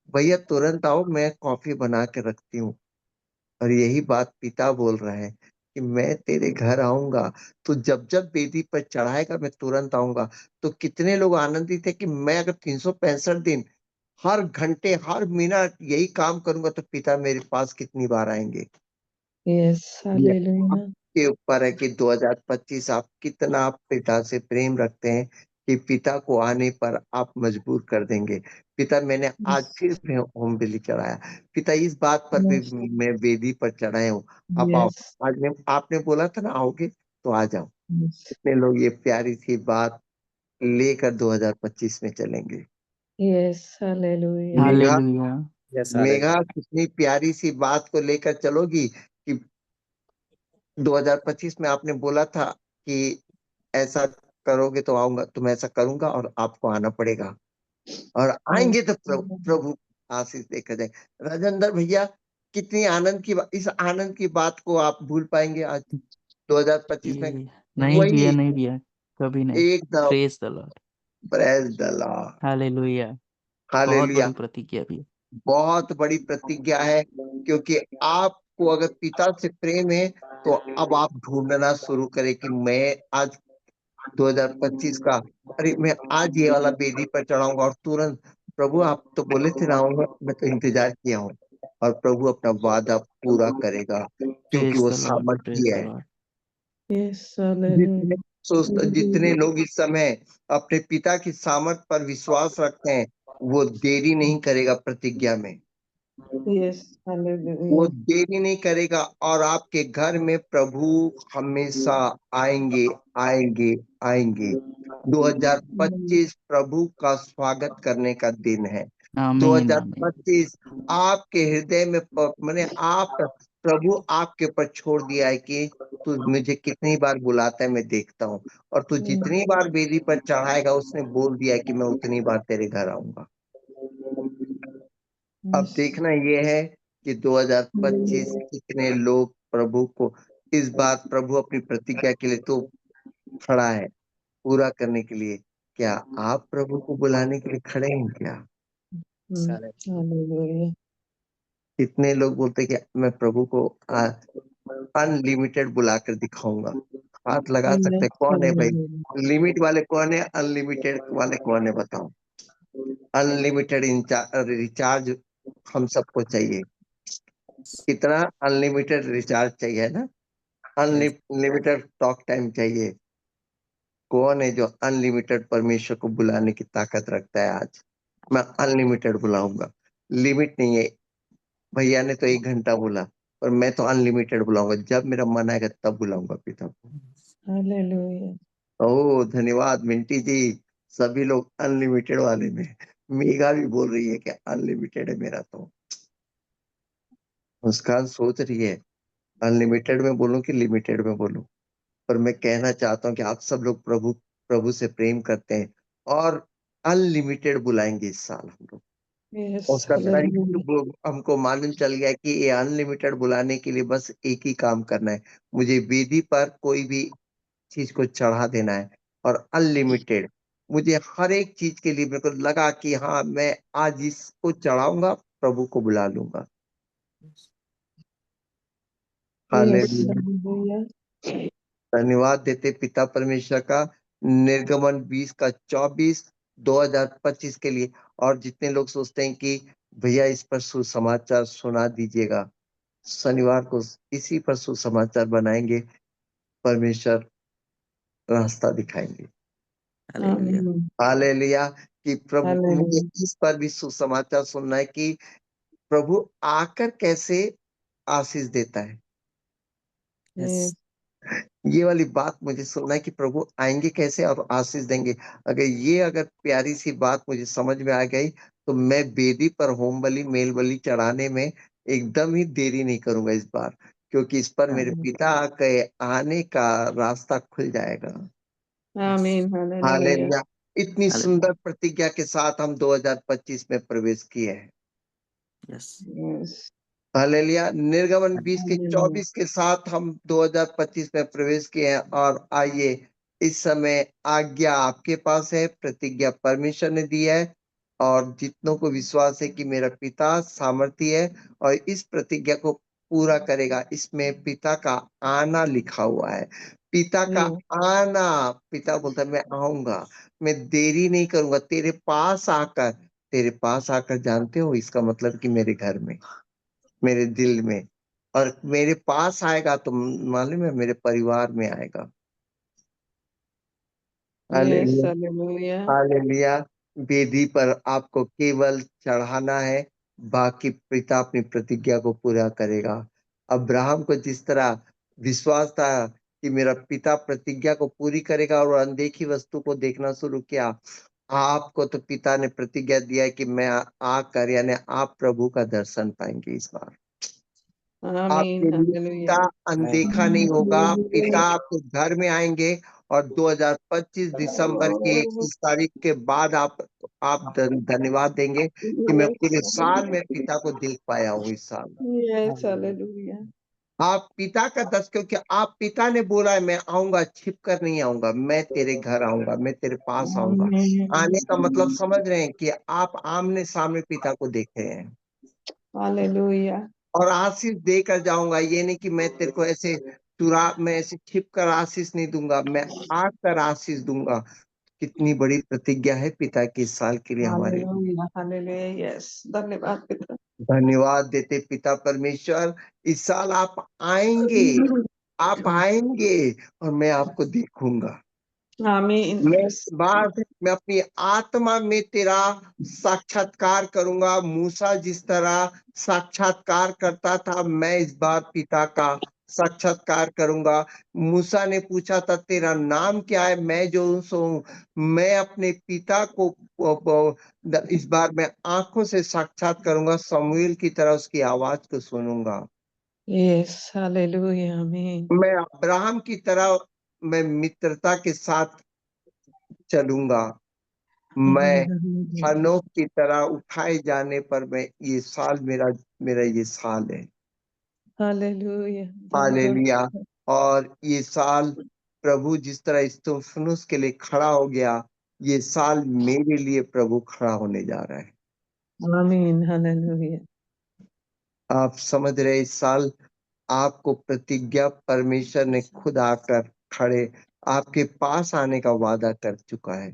भैया तुरंत आओ, मैं कॉफी बना के रखती हूँ। और यही बात पिता बोल रहा है कि मैं तेरे घर आऊंगा, तो जब जब वेदी पर चढ़ाएगा मैं तुरंत आऊंगा। तो कितने लोग आनंदित है कि मैं अगर 365 दिन हर घंटे हर मिनट यही काम करूंगा तो पिता मेरे पास कितनी बार आएंगे। यस, ये हालेलुया। आपके ऊपर है कि 2025 आप कितना पिता से प्रेम रखते हैं कि पिता को आने पर आप मजबूर कर देंगे। पिता, मैंने आज यस, फिर से होम बलि चढ़ाया। पिता, इस बात पर भी यस, मैं वेदी पर चढ़ाया हूँ। आप आओ। यस, आज मैं आपने बोला था ना आओगे, तो आ जाओ। यस, इतने लोग ये प्यारी सी बात लेकर 2025 में चलेंगे। Yes, hallelujah. Megha, hallelujah. Yes Megha hallelujah. कितनी प्यारी सी बात को लेकर चलोगी कि 2025 में आपने बोला था कि ऐसा करोगे तो आऊंगा, तो मैं ऐसा करूंगा और आपको आना पड़ेगा। और यस, आएंगे तो प्रभु प्रभु आशीष देकर जाए। राजेंद्र भैया, कितनी आनंद की इस आनंद की बात को आप भूल पाएंगे आज 2025 में? नहीं वही भैया, नहीं भैया, कभी नहीं। एकदम। Praise the Lord, praise the Lord, hallelujah. बहुत हालेलुया। बड़ी प्रतिज्ञा भी। बहुत बड़ी प्रतिज्ञा है, क्योंकि आपको अगर पिता से प्रेम है तो अब आप ढूंढना शुरू करें कि मैं आज 2025 का, अरे मैं आज ये वाला वेदी पर चढ़ाऊंगा, और तुरंत प्रभु आप तो बोले थे ना आऊंगा, मैं तो इंतजार किया हूँ, और प्रभु अपना वादा पूरा करेगा, क्योंकि प्रेज वो द लॉर्ड, प्रेज सामर्थी द है। लॉर्ड। जितने लोग इस समय अपने पिता की सामर्थ पर विश्वास रखते हैं, वो देरी नहीं करेगा प्रतिज्ञा में, वो देरी नहीं करेगा, और आपके घर में प्रभु हमेशा आएंगे, आएंगे, आएंगे। 2025 प्रभु का स्वागत करने का दिन है। आमीन, आमीन। 2025 आपके हृदय में मैंने आप प्रभु आपके ऊपर छोड़ दिया है कि तू मुझे कितनी बार बुलाता है मैं देखता हूँ, और तू जितनी बार वेदी पर चढ़ाएगा उसने बोल दिया है कि मैं उतनी बार तेरे घर आऊंगा। अब देखना ये है कि 2025 कितने लोग प्रभु को, इस बार प्रभु अपनी प्रतिज्ञा के लिए तो खड़ा है पूरा करने के लिए। क्या आप प्रभु को बुलाने के लिए खड़े हैं क्या? कितने लोग बोलते हैं कि मैं प्रभु को अनलिमिटेड बुलाकर दिखाऊंगा। हाथ लगा सकते हैं, कौन है भाई? लिमिट वाले कौन है, अनलिमिटेड वाले कौन है, बताओ। अनलिमिटेड रिचार्ज हम सबको चाहिए। कितना अनलिमिटेड रिचार्ज चाहिए ना, अनलिमिटेड टॉक टाइम चाहिए। कौन है जो अनलिमिटेड परमेश्वर को बुलाने की ताकत रखता है? आज मैं अनलिमिटेड बुलाऊंगा, लिमिट नहीं है। भैया ने तो 1 घंटा बोला, पर मैं तो अनलिमिटेड बुलाऊंगा, जब मेरा मन आएगा तब बुलाऊंगा पिता को। ओह धन्यवाद मिंटी जी, सभी लोग अनलिमिटेड वाले में। मेघा भी बोल रही है कि अनलिमिटेड है मेरा तो। मुस्कान सोच रही है अनलिमिटेड में बोलूं कि लिमिटेड में बोलूं, पर मैं कहना चाहता हूं कि आप सब लोग प्रभु प्रभु से प्रेम करते हैं, और अनलिमिटेड बुलाएंगे इस साल हम लोग। उसका तरीका हमको मालूम चल गया कि ये अनलिमिटेड बुलाने के लिए बस एक ही काम करना है, मुझे वेदी पर कोई भी चीज को चढ़ा देना है, और अनलिमिटेड मुझे हर एक चीज के लिए मेरे को लगा कि हाँ मैं आज इसको चढ़ाऊंगा, प्रभु को बुला लूंगा। हालेलुया। धन्यवाद देते पिता परमेश्वर का निर्गमन 20 का 24 2025 के लिए। और जितने लोग सोचते हैं कि भैया इस पर सुसमाचार सुना दीजिएगा, शनिवार को इसी पर सुसमाचार बनाएंगे, परमेश्वर रास्ता दिखाएंगे। हालेलुया। कि प्रभु मुझे इस पर भी सुसमाचार सुनना है कि प्रभु आकर कैसे आशीष देता है। ये वाली बात मुझे सुनना है कि प्रभु आएंगे कैसे और आशीष देंगे। अगर प्यारी सी बात मुझे समझ में आ गई, तो मैं वेदी पर होम बलि मेल बलि चढ़ाने में एकदम ही देरी नहीं करूंगा इस बार, क्योंकि इस पर मेरे पिता के आने का रास्ता खुल जाएगा। हालेलुया। इतनी सुंदर प्रतिज्ञा के साथ हम 2025 में प्रवेश किए हैं। हालेलुया। निर्गमन 20 के 24 के साथ हम 2025 में प्रवेश किए हैं। और आइए, इस समय आज्ञा आपके पास है, प्रतिज्ञा परमेश्वर ने दी है, और जितनों को विश्वास है कि मेरा पिता सामर्थी है और इस प्रतिज्ञा को पूरा करेगा, इसमें पिता का आना लिखा हुआ है। पिता का आना, पिता बोलता है मैं आऊंगा, मैं देरी नहीं करूंगा, तेरे पास आकर जानते हो इसका मतलब कि मेरे घर में, मेरे दिल में, और मेरे पास आएगा तो मालूम है मेरे परिवार में आएगा। हालेलुया। हालेलुया। वेदी पर आपको केवल चढ़ाना है, बाकी पिता अपनी प्रतिज्ञा को पूरा करेगा। अब्राहम को जिस तरह विश्वास था कि मेरा पिता प्रतिज्ञा को पूरी करेगा, और अनदेखी वस्तु को देखना शुरू किया, आपको तो पिता ने प्रतिज्ञा दिया है कि मैं आकर, यानी आप प्रभु का दर्शन पाएंगे इस बार। आपके लिए पिता अनदेखा नहीं होगा, पिता आपके घर में आएंगे और 2025 दिसंबर की 21 तारीख के बाद आप धन्यवाद देंगे कि मैं पूरे साल में पिता को देख पाया हूँ इस साल। Yes, hallelujah. आप पिता का दस, क्योंकि आप पिता ने बोला है मैं आऊंगा, छिप कर नहीं आऊंगा, मैं तेरे घर आऊंगा, मैं तेरे पास आऊंगा। आने का मतलब समझ रहे हैं कि आप आमने सामने पिता को देख रहे हैं। हालेलुया। और आशीष देकर जाऊंगा, ये नहीं कि मैं तेरे को ऐसे मैं ऐसे छिप कर आशीष नहीं दूंगा, मैं आकर आशीष दूंगा। कितनी बड़ी प्रतिज्ञा है पिता की इस साल के लिए हमारे लिए। हालेलुया, हालेलुया, यस, धन्यवाद पिता। धन्यवाद देते पिता परमेश्वर, इस साल आप आएंगे, आप आएंगे और मैं आपको देखूंगा। आमीन। मैं इस बार मैं अपनी आत्मा में तेरा साक्षात्कार करूंगा। मूसा जिस तरह साक्षात्कार करता था, मैं इस बार पिता का साक्षात्कार करूंगा। मूसा ने पूछा था तेरा नाम क्या है, मैं जो हूँ। मैं अपने पिता को इस बार मैं आंखों से साक्षात करूंगा, समूएल की तरह उसकी आवाज को सुनूंगा। यस, हालेलुया, आमीन। मैं अब्राहम की तरह मैं मित्रता के साथ चलूंगा। मैं हनोक की तरह उठाए जाने पर मैं ये साल मेरा मेरा ये साल है। हालेलुया, धन्यवाद। हालेलुया। और ये साल प्रभु जिस तरह स्तुफनुस के लिए खड़ा हो गया, ये साल मेरे लिए प्रभु खड़ा होने जा रहा है। आमीन, हालेलुया। आप समझ रहे, इस साल आपको प्रतिज्ञा परमेश्वर ने खुद आकर खड़े आपके पास आने का वादा कर चुका है।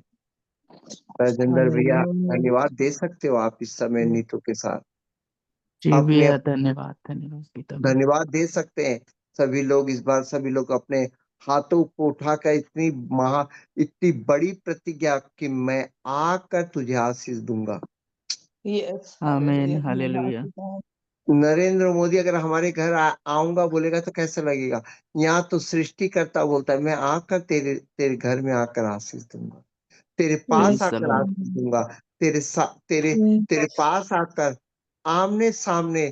राजेंद्र भैया हालेलुया। धन्यवाद दे सकते हो आप इस समय नीतू के साथ जी अपने भैया, धन्यवाद धन्यवाद पिता भैया। धन्यवाद दे सकते हैं। सभी लोग इस बार सभी लोग अपने हाथों को उठाकर इतनी बड़ी प्रतिज्ञा कि मैं आकर तुझे आशीष दूंगा। यस, आमीन, हालेलुया, धन्यवाद हालेलुया। पिता। नरेंद्र मोदी अगर हमारे घर आऊंगा बोलेगा तो कैसा लगेगा? यहाँ तो सृष्टिकर्ता बोलता है मैं आकर तेरे तेरे घर में आकर आशीष दूंगा, तेरे पास प्रेज द आकर लॉर्ड। आशीष दूंगा, तेरे यस, तेरे पास आकर आमने सामने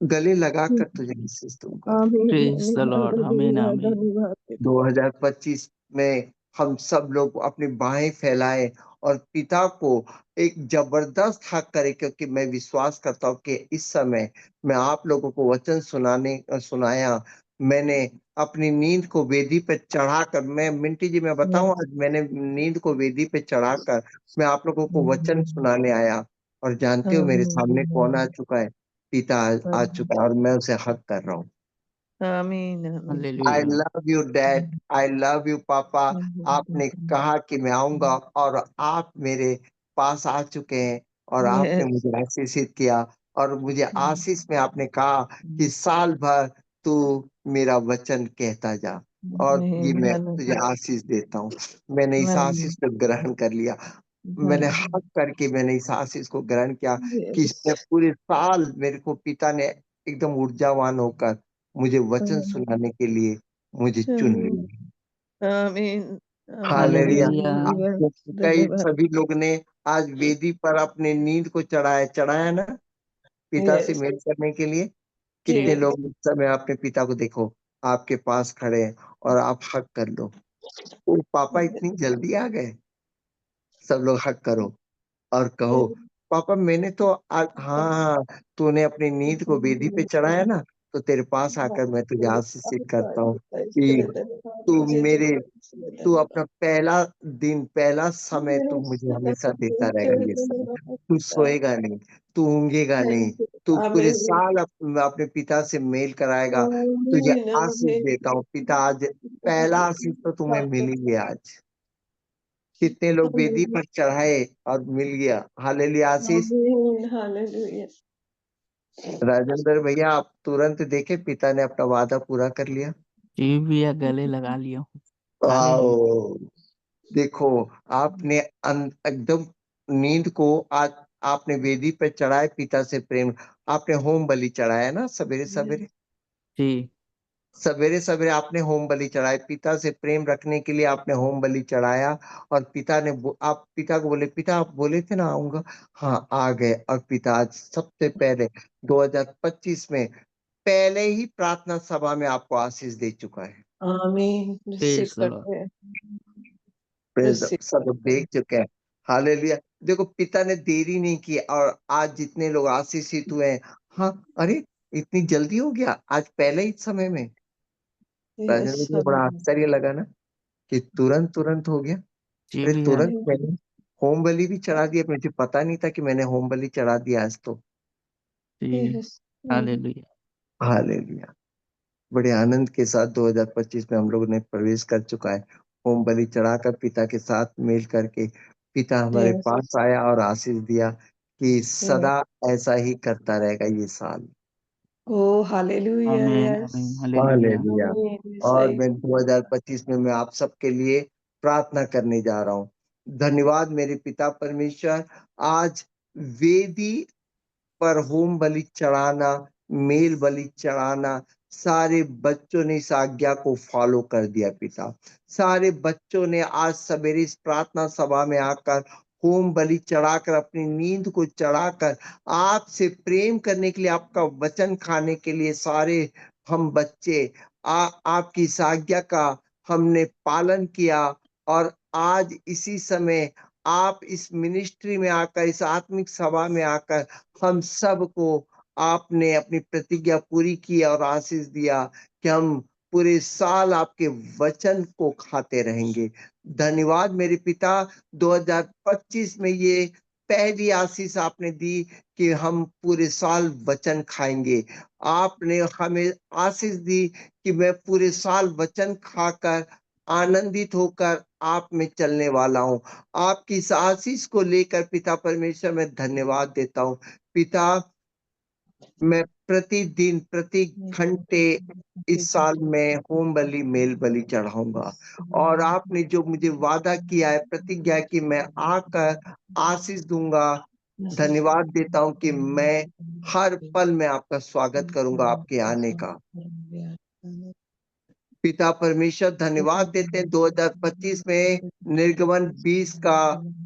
गले लगाकर तुझे आशीष दूंगा। आमीन, प्रेज द आमीन, लॉर्ड। आमीन हालेलुया, आमीन। धन्यवाद पिता। 2025 में हम सब लोग अपनी बाहें फैलाएं और पिता को एक जबरदस्त हक करें, क्योंकि मैं विश्वास करता हूं कि इस समय मैं आप लोगों को वचन सुनाया। मैंने अपनी नींद को वेदी पे चढ़ाकर, मैं मिंटी जी मैं बताऊं, आज मैंने नींद को वेदी पे चढ़ाकर मैं आप लोगों को वचन सुनाने आया। और जानते हो मेरे सामने कौन आ चुका है? पिता आ चुका है और मैं उसे हक कर रहा हूँ। आमीन, आमीन। आई hallelujah. Love you dad, I love you पापा। आपने कहा कि मैं आऊंगा और आप मेरे पास आ चुके हैं और आपने यस, मुझे आशीषित किया। और मुझे आशीष में आपने कहा कि साल भर तू मेरा वचन कहता जा और ये आमीन, मैं तुझे हालेलुया, आशीष देता हूँ। मैंने इस आमीन, आशीष को ग्रहण कर लिया। मैंने हक करके मैंने इस आशीष को ग्रहण किया कि यस, इसने पूरे साल मेरे को पिता ने एकदम ऊर्जावान होकर मुझे वचन सुनाने के लिए मुझे चुन आमीन, लिया। आमीन, आमीन, हालेलुया। हालेलुया। हालेलुया, आपको कई धन्यवाद। सभी लोग ने आज वेदी पर अपने नींद को चढ़ाया ना, पिता से यस, मेल करने के लिए। कितने यस, लोग इस समय अपने पिता को देखो आपके पास खड़े हैं और आप हक कर लो। ओ पापा इतनी जल्दी आ गए। सब लोग हक करो और कहो पापा मैंने तो हाँ, तूने अपनी नींद को वेदी पे चढ़ाया ना, तो तेरे पास आकर मैं तुझे आशीषित करता हूँ कि तू मेरे तू अपना पहला दिन पहला समय तू मुझे हमेशा देता रहेगा। ये समय तू सोएगा नहीं, तू ऊंघेगा नहीं, तू पूरे साल अपने पिता से मेल कराएगा। तुझे आशीष देता हूँ पिता। आज पहला आशीष तो तुम्हें मिल ही गया आज। कितने लोग वेदी पर चढ़ाए और मिल गया। हालेलुया आशीष। हालेलुया। राजेंद्र भैया आप तुरंत देखे पिता ने अपना वादा पूरा कर लिया। जी भैया, गले लगा लिया हूँ। आओ हालेलुया। देखो, आपने एकदम नींद को आज आपने वेदी पे चढ़ाए पिता से प्रेम। आपने होम बलि चढ़ाया ना सवेरे सवेरे। जी सवेरे सवेरे आपने होम बलि चढ़ाए, पिता से प्रेम रखने के लिए आपने होम बलि चढ़ाया। और पिता ने आप पिता को बोले पिता आप बोले थे ना आऊंगा, हाँ आ गए। और पिता आज सबसे पहले 2025 में पहले ही प्रार्थना सभा में आपको आशीष दे चुका है। आमीन। Receive praise the Lord. करते हैं। प्रेज रिसीव सब लोग करते हैं। देख चुके हैं। हालेलुया। देखो पिता ने देरी नहीं की और आज जितने लोग आशीषित हुए हैं, हाँ, अरे इतनी जल्दी हो गया आज पहले ही समय में। राजन यस मुझे बड़ा आश्चर्य लगा ना कि तुरंत तुरंत हो गया। जी अरे भैया। तुरंत मैंने होम बलि भी चढ़ा दिया, मुझे पता नहीं था कि मैंने होम बलि चढ़ा दिया आज तो। जी। Yes hallelujah. हालेलुया। बड़े आनंद के साथ 2025 में हम लोग ने प्रवेश कर चुका है। होम बलि चढ़ाकर पिता के साथ मिल करके पिता हमारे यस पास आया और आशीष दिया कि यस। सदा ऐसा ही करता रहेगा ये साल। ओ हालेलुया। आमीन यस आमीन हालेलुया। हालेलुया। आमीन। और सही। मैं 2025 में मैं आप सबके लिए प्रार्थना करने जा रहा हूँ। धन्यवाद मेरे पिता परमेश्वर, आज वेदी पर होम बलि चढ़ाना, मेल बलि चढ़ाना, सारे बच्चों ने इस आज्ञा को फॉलो कर दिया पिता। सारे बच्चों ने आज सवेरे इस प्रार्थना सभा में आकर होम बलि चढ़ाकर अपनी नींद को चढ़ाकर आपसे प्रेम करने के लिए, आपका वचन खाने के लिए सारे हम बच्चे आपकी इस आज्ञा का हमने पालन किया। और आज इसी समय आप इस मिनिस्ट्री में आकर, इस आत्मिक सभा में आकर हम सबको आपने अपनी प्रतिज्ञा पूरी की और आशीष दिया कि हम पूरे साल आपके वचन को खाते रहेंगे। धन्यवाद मेरे पिता। 2025 में ये पहली आशीष आपने दी कि हम पूरे साल वचन खाएंगे। आपने हमें आशीष दी कि मैं पूरे साल वचन खाकर आनंदित होकर आप में चलने वाला हूं। आपकी इस आशीष को लेकर पिता परमेश्वर मैं धन्यवाद देता हूं। पिता, मैं प्रतिदिन प्रति घंटे इस साल में होम बलि मेल बलि चढ़ाऊंगा और आपने जो मुझे वादा किया है, प्रतिज्ञा की मैं आकर आशीष दूंगा। धन्यवाद देता हूं कि मैं हर पल में आपका स्वागत करूंगा आपके आने का। पिता परमेश्वर धन्यवाद देते हैं 2025 में निर्गमन 20 का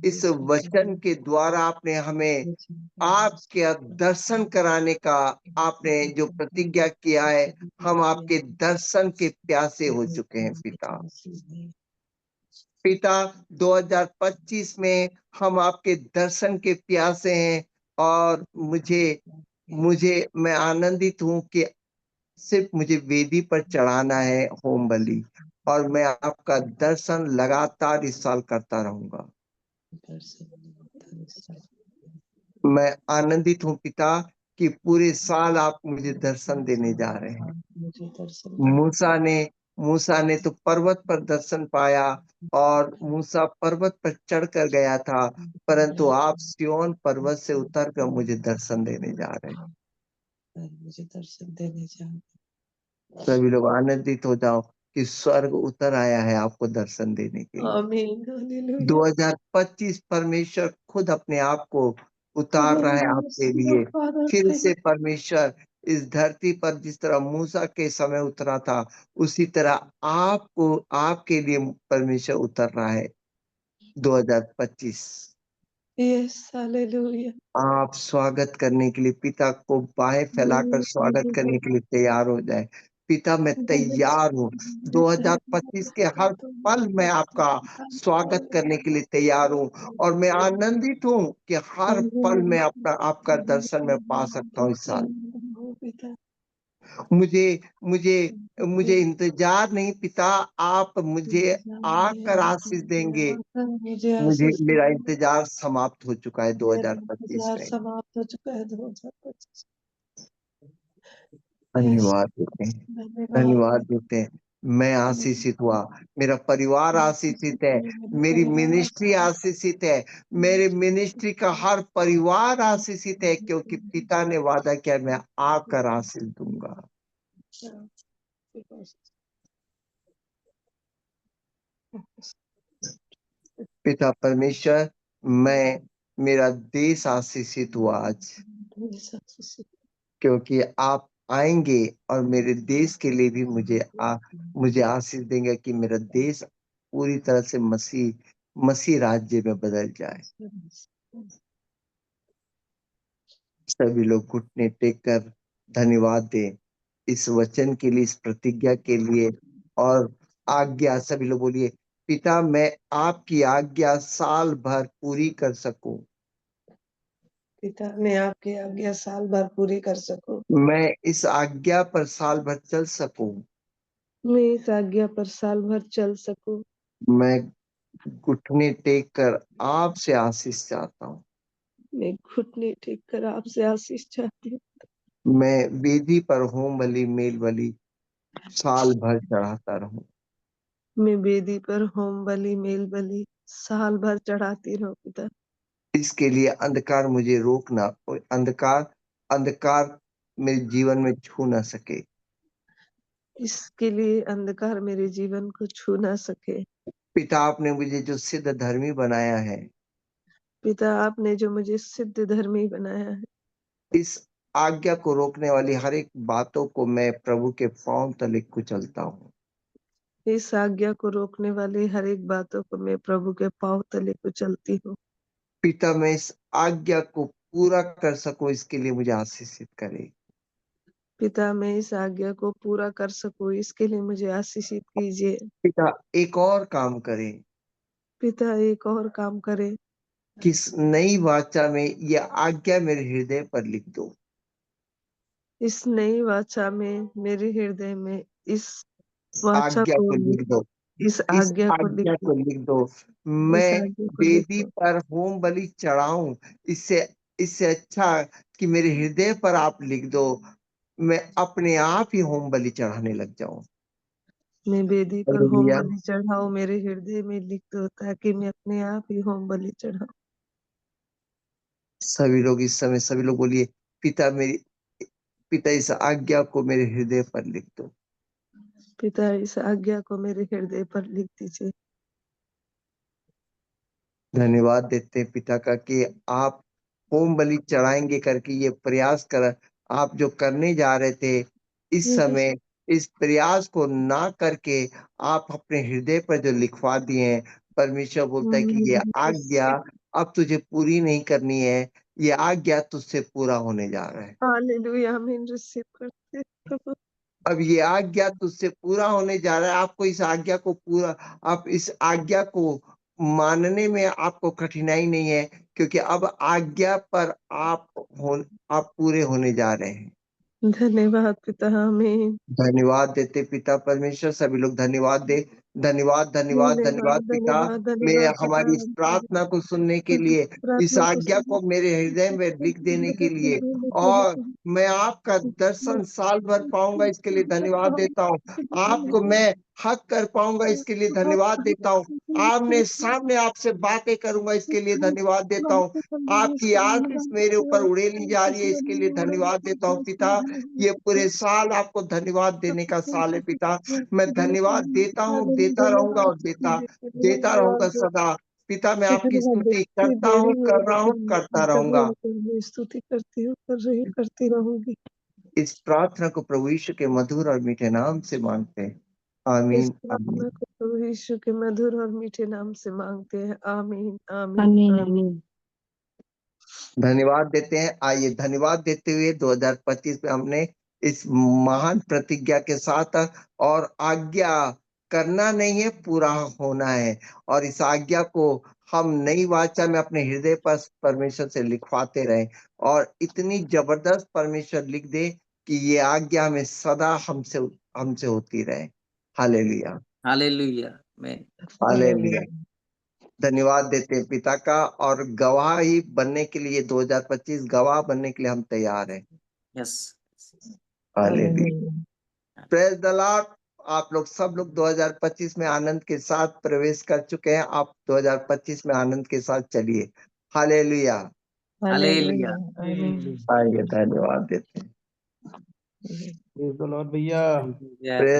इस वचन के द्वारा आपने हमें आपके दर्शन कराने का आपने जो प्रतिज्ञा किया है, हम आपके दर्शन के प्यासे हो चुके हैं पिता। पिता 2025 में हम आपके दर्शन के प्यासे हैं और मैं आनंदित हूं कि सिर्फ मुझे वेदी पर चढ़ाना है होम बलि और मैं आपका दर्शन लगातार इस साल करता रहूंगा। मैं आनंदित हूं पिता कि पूरे साल आप मुझे दर्शन देने जा रहे हैं। मूसा ने तो पर्वत पर दर्शन पाया और मूसा पर्वत पर चढ़कर गया था, परंतु आप सिय्योन पर्वत से उतरकर मुझे दर्शन देने जा रहे हैं। मुझे दर्शन देने जाओ। सभी लोग आनंदित हो जाओ कि स्वर्ग उतर आया है आपको दर्शन देने के लिए। आमीन। हालेलुया। 2025 परमेश्वर खुद अपने आप को उतार रहा है आपके लिए। फिर से परमेश्वर इस धरती पर जिस तरह मूसा के समय उतरा था, उसी तरह आपको आपके लिए परमेश्वर उतर रहा है 2025। Yes hallelujah. आप स्वागत करने के लिए पिता को बाहें फैलाकर स्वागत करने के लिए तैयार हो जाए। पिता मैं तैयार हूँ। 2025 के हर पल मैं आपका स्वागत करने के लिए तैयार हूँ और मैं आनंदित हूँ कि हर पल में आपका दर्शन मैं पा सकता हूँ इस साल। मुझे मुझे मुझे इंतजार नहीं पिता, आप मुझे आकर आशीष देंगे। मुझे मेरा इंतजार समाप्त हो चुका है 2025 में। समाप्त हो चुका है 2025। धन्यवाद देते हैं, धन्यवाद देते हैं। मैं आशीषित हुआ, मेरा परिवार आशीषित है, मेरी मिनिस्ट्री आशीषित है, मेरे मिनिस्ट्री का हर परिवार आशीषित है, क्योंकि पिता ने वादा किया मैं आकर आशीष दूंगा। पिता परमेश्वर, मेरा देश आशीषित हुआ आज, क्योंकि आप आएंगे और मेरे देश के लिए भी मुझे आशीष देंगे कि मेरा देश पूरी तरह से मसीह राज्य में बदल जाए। सभी लोग घुटने टेक कर धन्यवाद दें इस वचन के लिए, इस प्रतिज्ञा के लिए और आज्ञा, सभी लोग बोलिए, पिता मैं आपकी आज्ञा साल भर पूरी कर सकूं। पिता मैं आपकी आज्ञा साल भर पूरी कर सकूं। मैं इस आज्ञा पर साल भर चल सकूं। मैं इस आज्ञा पर साल भर चल सकूं। मैं घुटने टेक कर आपसे आशीष चाहता हूँ। मैं घुटने टेक कर आपसे आशीष चाहती हूँ। मैं वेदी पर होम बलि मेल बलि साल भर चढ़ाता रहूं। मैं वेदी पर होम बलि मेल बलि साल भर चढ़ाती रहूं पिता। इसके लिए अंधकार मुझे रोकना, अंधकार अंधकार मेरे जीवन में छू ना सके। इसके लिए अंधकार मेरे जीवन को छू ना सके। पिता आपने मुझे जो सिद्ध धर्मी बनाया है, पिता आपने जो मुझे सिद्ध धर्मी बनाया है, इस आज्ञा को रोकने वाली हर एक बातों को मैं प्रभु के पांव तले कुचलता हूँ। इस आज्ञा को रोकने वाली हर एक बातों को मैं प्रभु के पांव तले कुचलती हूँ। पिता मैं इस आज्ञा को पूरा कर सकूं, इसके लिए मुझे आशीषित करे। पिता मैं इस आज्ञा को पूरा कर सकूं, इसके लिए मुझे आशीषित कीजिए। पिता एक और काम करे, पिता एक और काम करे, कि इस नई वाचा में यह आज्ञा मेरे हृदय पर लिख दो। इस नई वाचा में मेरे हृदय में इस वाचा आज्ञा को को लिख दो, इस इस आज्ञा को लिख आज्ञा दो। को लिख दो। इस मैं आज्ञा को लिख वेदी दो। पर होम बलि चढ़ाऊं, इससे इससे अच्छा कि मेरे हृदय पर आप लिख दो, मैं अपने आप ही होम बलि चढ़ाने लग जाऊं। मैं वेदी पर होम हालेलुया। बलि चढ़ाऊं, मेरे हृदय में लिख दो ताकि मैं अपने आप ही होम बलि चढ़ाऊं। सभी लोग इस समय, सभी लोग बोलिए, पिता इस आज्ञा को मेरे हृदय पर लिख दो। पिता इस आज्ञा को मेरे हृदय पर लिख दीजिए। धन्यवाद देते हैं पिता का कि आप होम बलि चढ़ाएंगे करके ये प्रयास कर, आप जो करने जा रहे थे इस समय, इस प्रयास को ना करके आप अपने हृदय पर जो लिखवा दिए हैं, परमेश्वर बोलता है कि ये आज्ञा अब तुझे पूरी नहीं करनी है, ये आज्ञा तुझसे पूरा होने जा रहा है। हालेलुया, आमीन। रिसीव करते हैं प्रभु। अब ये आज्ञा तुझसे पूरा होने जा रहा है। आपको इस आज्ञा को पूरा, आप इस आज्ञा को मानने में आपको कठिनाई नहीं है, क्योंकि अब आज्ञा पर आप पूरे होने जा रहे हैं। धन्यवाद पिता, आमीन। धन्यवाद देते पिता परमेश्वर, सभी लोग धन्यवाद दे। धन्यवाद धन्यवाद धन्यवाद पिता, धन्यवाद, मैं धन्यवाद पिता। हमारी इस प्रार्थना को सुनने के लिए, इस प्रार्थना को आज्ञा को मेरे हृदय में लिख देने के लिए, और मैं आपका दर्शन साल भर पाऊंगा, इसके लिए धन्यवाद देता हूँ। आपको मैं हक कर पाऊंगा, इसके लिए धन्यवाद देता हूँ। आमने सामने आपसे बातें करूंगा, इसके लिए धन्यवाद देता हूँ। आपकी आशीष मेरे ऊपर उड़ेली जा रही है, इसके लिए धन्यवाद देता हूँ पिता। ये पूरे साल आपको धन्यवाद देने का साल है पिता। मैं धन्यवाद देता हूँ, देता रहूंगा और देता रहूंगा सदा। पिता मैं आपकी धन्यवाद स्तुति देती करता दे हूँ, रही हूँ कर रहा हूँ, लेकिन करता कर रही रहूंगा। हूँ, मैं स्तुति करती हूँ, कर रही हूँ, करती रहूंगी। इस प्रार्थना को प्रभु यीशु के मधुर और मीठे नाम से मांगते हैं, इस आमीन प्रार्थना आमीन। को प्रभु यीशु के मधुर और मीठे नाम से मांगते हैं, आमीन आमीन आमीन, आमीन। आमीन। धन्यवाद देते हैं। आइए धन्यवाद देते हुए 2025 में हमने इस महान प्रतिज्ञा के साथ, और आज्ञा करना नहीं है, पूरा होना है, और इस आज्ञा को हम नई वाचा में अपने हृदय पर परमेश्वर से लिखवाते रहे, और इतनी जबरदस्त परमेश्वर लिख दे कि ये आज्ञा हमें सदा हमसे होती रहे। Hallelujah hallelujah. मैं हालेलुया। धन्यवाद देते हैं पिता का, और गवाही बनने के लिए 2025 गवाह बनने के लिए हम तैयार हैं। Yes. Hallelujah. Praise the Lord. आप लोग सब लोग 2025 में आनंद के साथ प्रवेश कर चुके हैं। आप 2025 में आनंद के साथ चलिए। हालेलुया। हालेलुया। आइए धन्यवाद देते हैं। प्रेज द लॉर्ड भैया। प्रेज